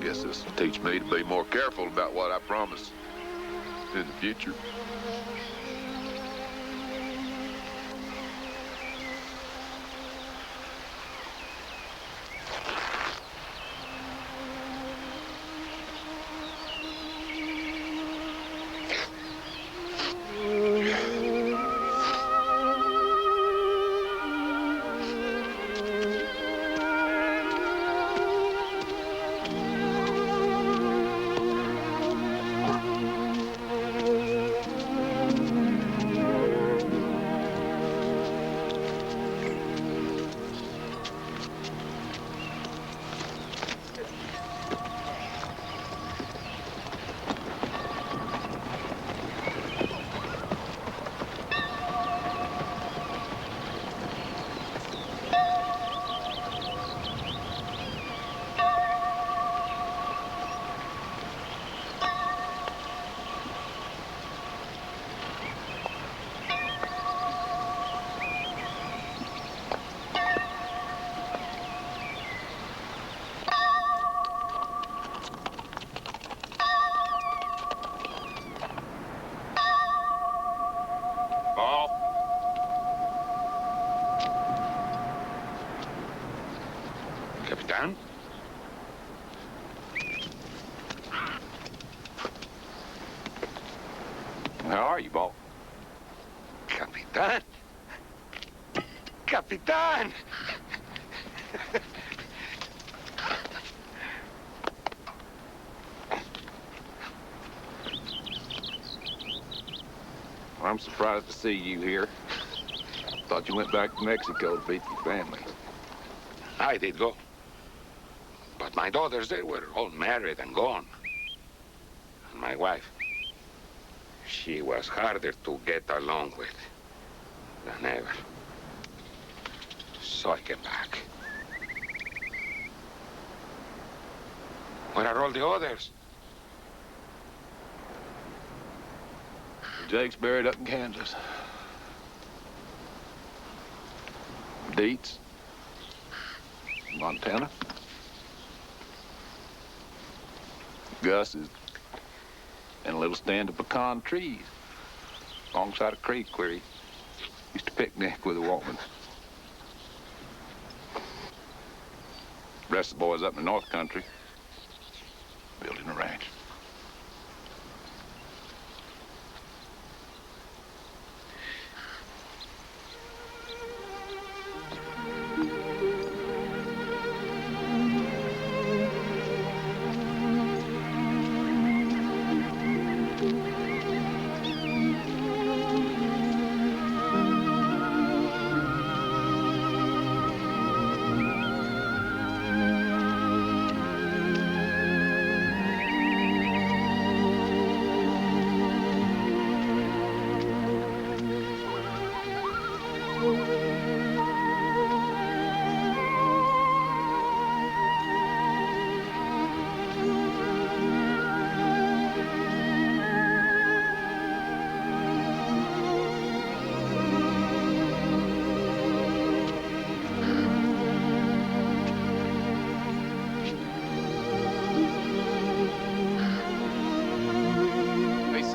guess this will teach me to be more careful about what I promise in the future. Capitán? How are you, Bob? Capitán? Capitán! I'm surprised to see you here. Thought you went back to Mexico to be with your family. I did go. But my daughters, they were all married and gone. And my wife, she was harder to get along with than ever. So I came back. Where are all the others? Jake's buried up in Kansas. Deets, Montana. Gus is in a little stand of pecan trees alongside a creek where he used to picnic with a woman. The rest of the boys up in the North Country building a ranch.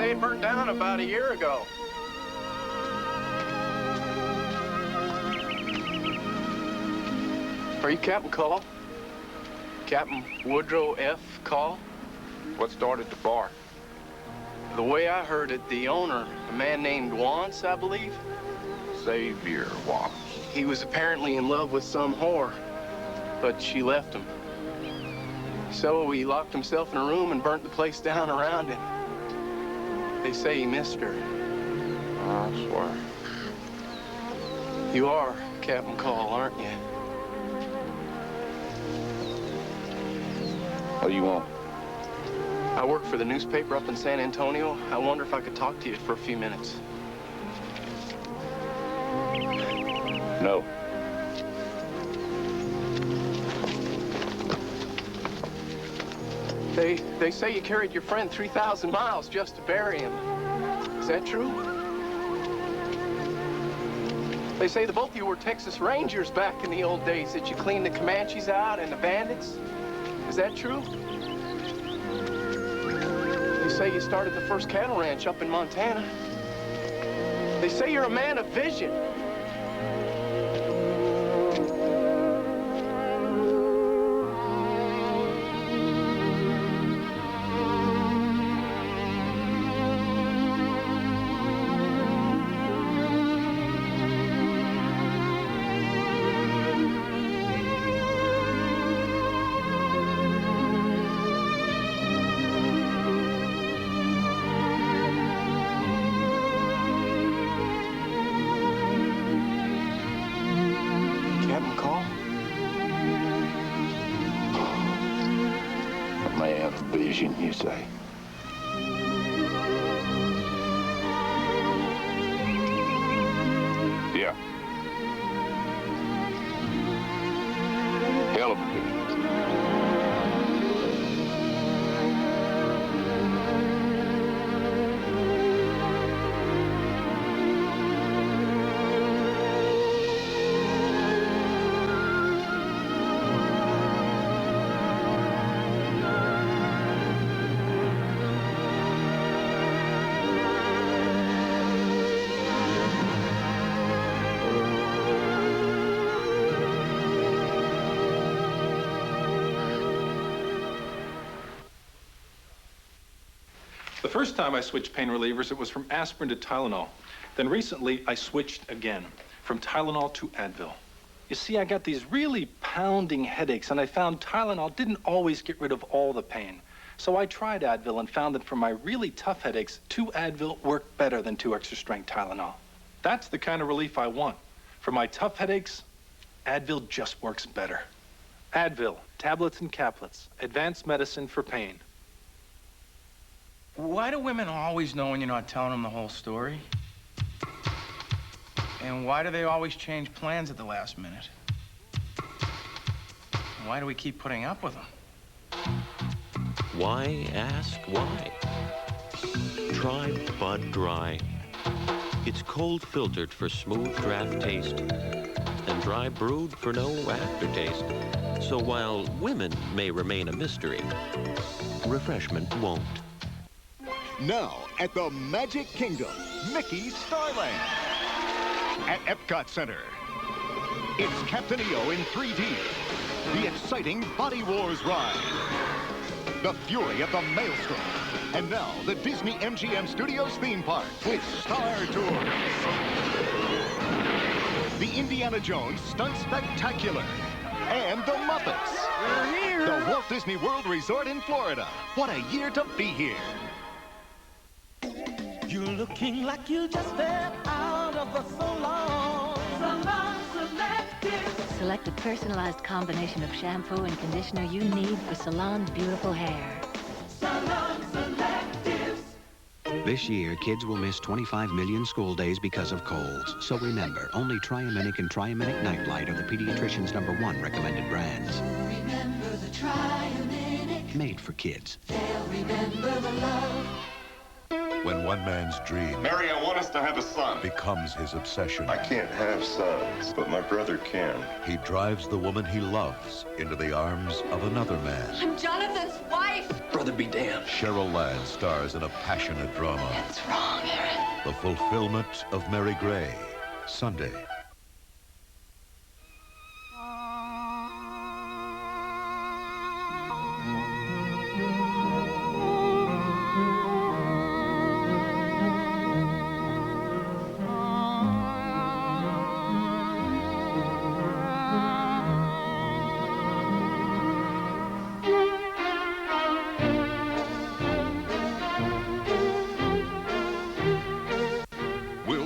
It burned down about a year ago. Are you Captain Call? Captain Woodrow F. Call? What started the fire? The way I heard it, the owner, a man named Wance, I believe. Xavier Wance. He was apparently in love with some whore, but she left him. So he locked himself in a room and burnt the place down around him. They say he missed her. I swear. You are Captain Call, aren't you? What do you want? I work for the newspaper up in San Antonio. I wonder if I could talk to you for a few minutes. No. They say you carried your friend 3,000 miles just to bury him. Is that true? They say the both of you were Texas Rangers back in the old days, that you cleaned the Comanches out and the bandits. Is that true? say you started the first cattle ranch up in Montana. They say you're a man of vision. You say? Yeah. Hell of a vision. The first time I switched pain relievers, it was from aspirin to Tylenol. Then recently, I switched again, from Tylenol to Advil. You see, I got these really pounding headaches, and I found Tylenol didn't always get rid of all the pain. So I tried Advil and found that for my really tough headaches, 2 Advil worked better than 2 extra-strength Tylenol. That's the kind of relief I want. For my tough headaches, Advil just works better. Advil, tablets and caplets, advanced medicine for pain. Why do women always know when you're not telling them the whole story? And why do they always change plans at the last minute? And why do we keep putting up with them? Why ask why? Try Bud Dry. It's cold filtered for smooth draft taste and dry brewed for no aftertaste. So while women may remain a mystery, refreshment won't. Now, at the Magic Kingdom, Mickey's Starland. At Epcot Center, it's Captain EO in 3D. The exciting Body Wars ride. The Fury of the Maelstrom. And now, the Disney MGM Studios theme park with Star Tours. The Indiana Jones Stunt Spectacular. And the Muppets. We're here. The Walt Disney World Resort in Florida. What a year to be here. You're looking like you just stepped out of the salon. Salon Selective. Select the personalized combination of shampoo and conditioner you need for Salon's beautiful hair. Salon Selectives. This year, kids will miss 25 million school days because of colds. So remember, only Triaminic and Triaminic Nightlight are the pediatrician's #1 recommended brands. Remember the Triaminic. Made for kids. They'll remember the love. When one man's dream... Mary, I want us to have a son. ...becomes his obsession. I can't have sons, but my brother can. He drives the woman he loves into the arms of another man. I'm Jonathan's wife. Brother be damned. Cheryl Ladd stars in a passionate drama. What's wrong, Aaron? The fulfillment of Mary Gray. Sunday.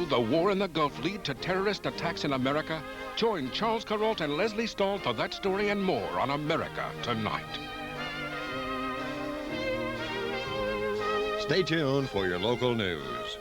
The war in the Gulf lead to terrorist attacks in America? Join Charles Carrault and Leslie Stahl for that story and more on America Tonight. Stay tuned for your local news.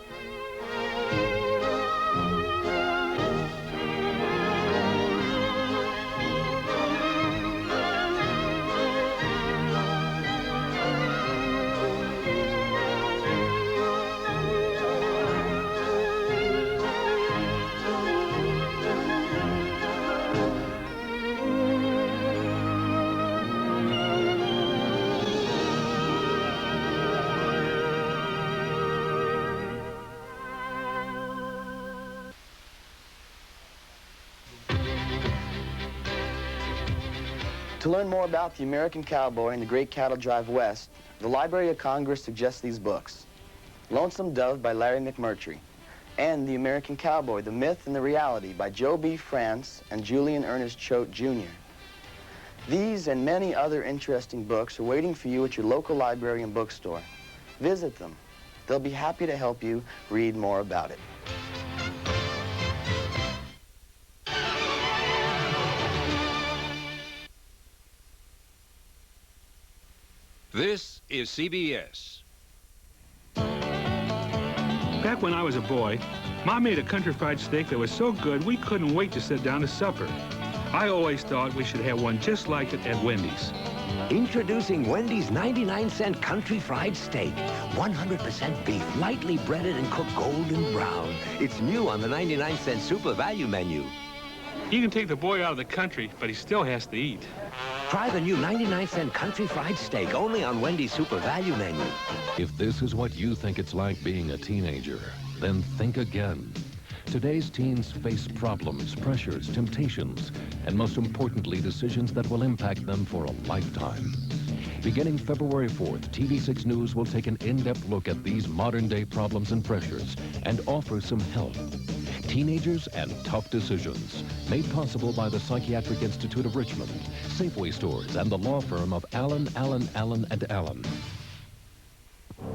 To learn more about the American cowboy and the great cattle drive west, the Library of Congress suggests these books: Lonesome Dove by Larry McMurtry, and The American Cowboy, The Myth and the Reality by Joe B. France and Julian Ernest Choate, Jr. These and many other interesting books are waiting for you at your local library and bookstore. Visit them. They'll be happy to help you read more about it. This is CBS. Back when I was a boy, Mom made a country fried steak that was so good we couldn't wait to sit down to supper. I always thought we should have one just like it at Wendy's. Introducing Wendy's 99-cent country fried steak. 100% beef, lightly breaded and cooked golden brown. It's new on the 99-cent super value menu. You can take the boy out of the country, but he still has to eat. Try the new 99-cent country fried steak, only on Wendy's super value menu. If this is what you think it's like being a teenager, then think again. Today's teens face problems, pressures, temptations, and most importantly, decisions that will impact them for a lifetime. Beginning February 4th, TV6 News will take an in-depth look at these modern-day problems and pressures and offer some help. Teenagers and Tough Decisions, made possible by the Psychiatric Institute of Richmond, Safeway Stores, and the law firm of Allen, Allen, Allen & Allen.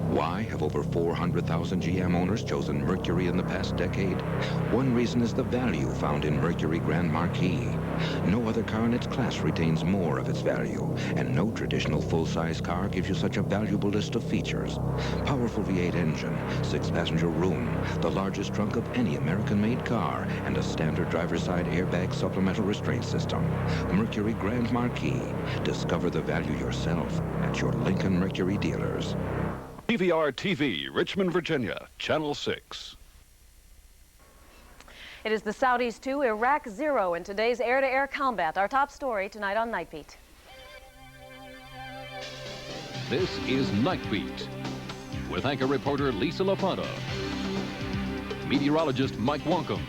Why have over 400,000 GM owners chosen Mercury in the past decade? One reason is the value found in Mercury Grand Marquis. No other car in its class retains more of its value, and no traditional full-size car gives you such a valuable list of features. Powerful V8 engine, 6-passenger room, the largest trunk of any American-made car, and a standard driver's side airbag supplemental restraint system. Mercury Grand Marquis. Discover the value yourself at your Lincoln Mercury dealers. PVR TV, Richmond, Virginia, Channel 6. It is the Saudis 2, Iraq 0 in today's air-to-air combat. Our top story tonight on Night Beat. This is Night Beat with anchor reporter Lisa LaPanta, meteorologist Mike Wonkum,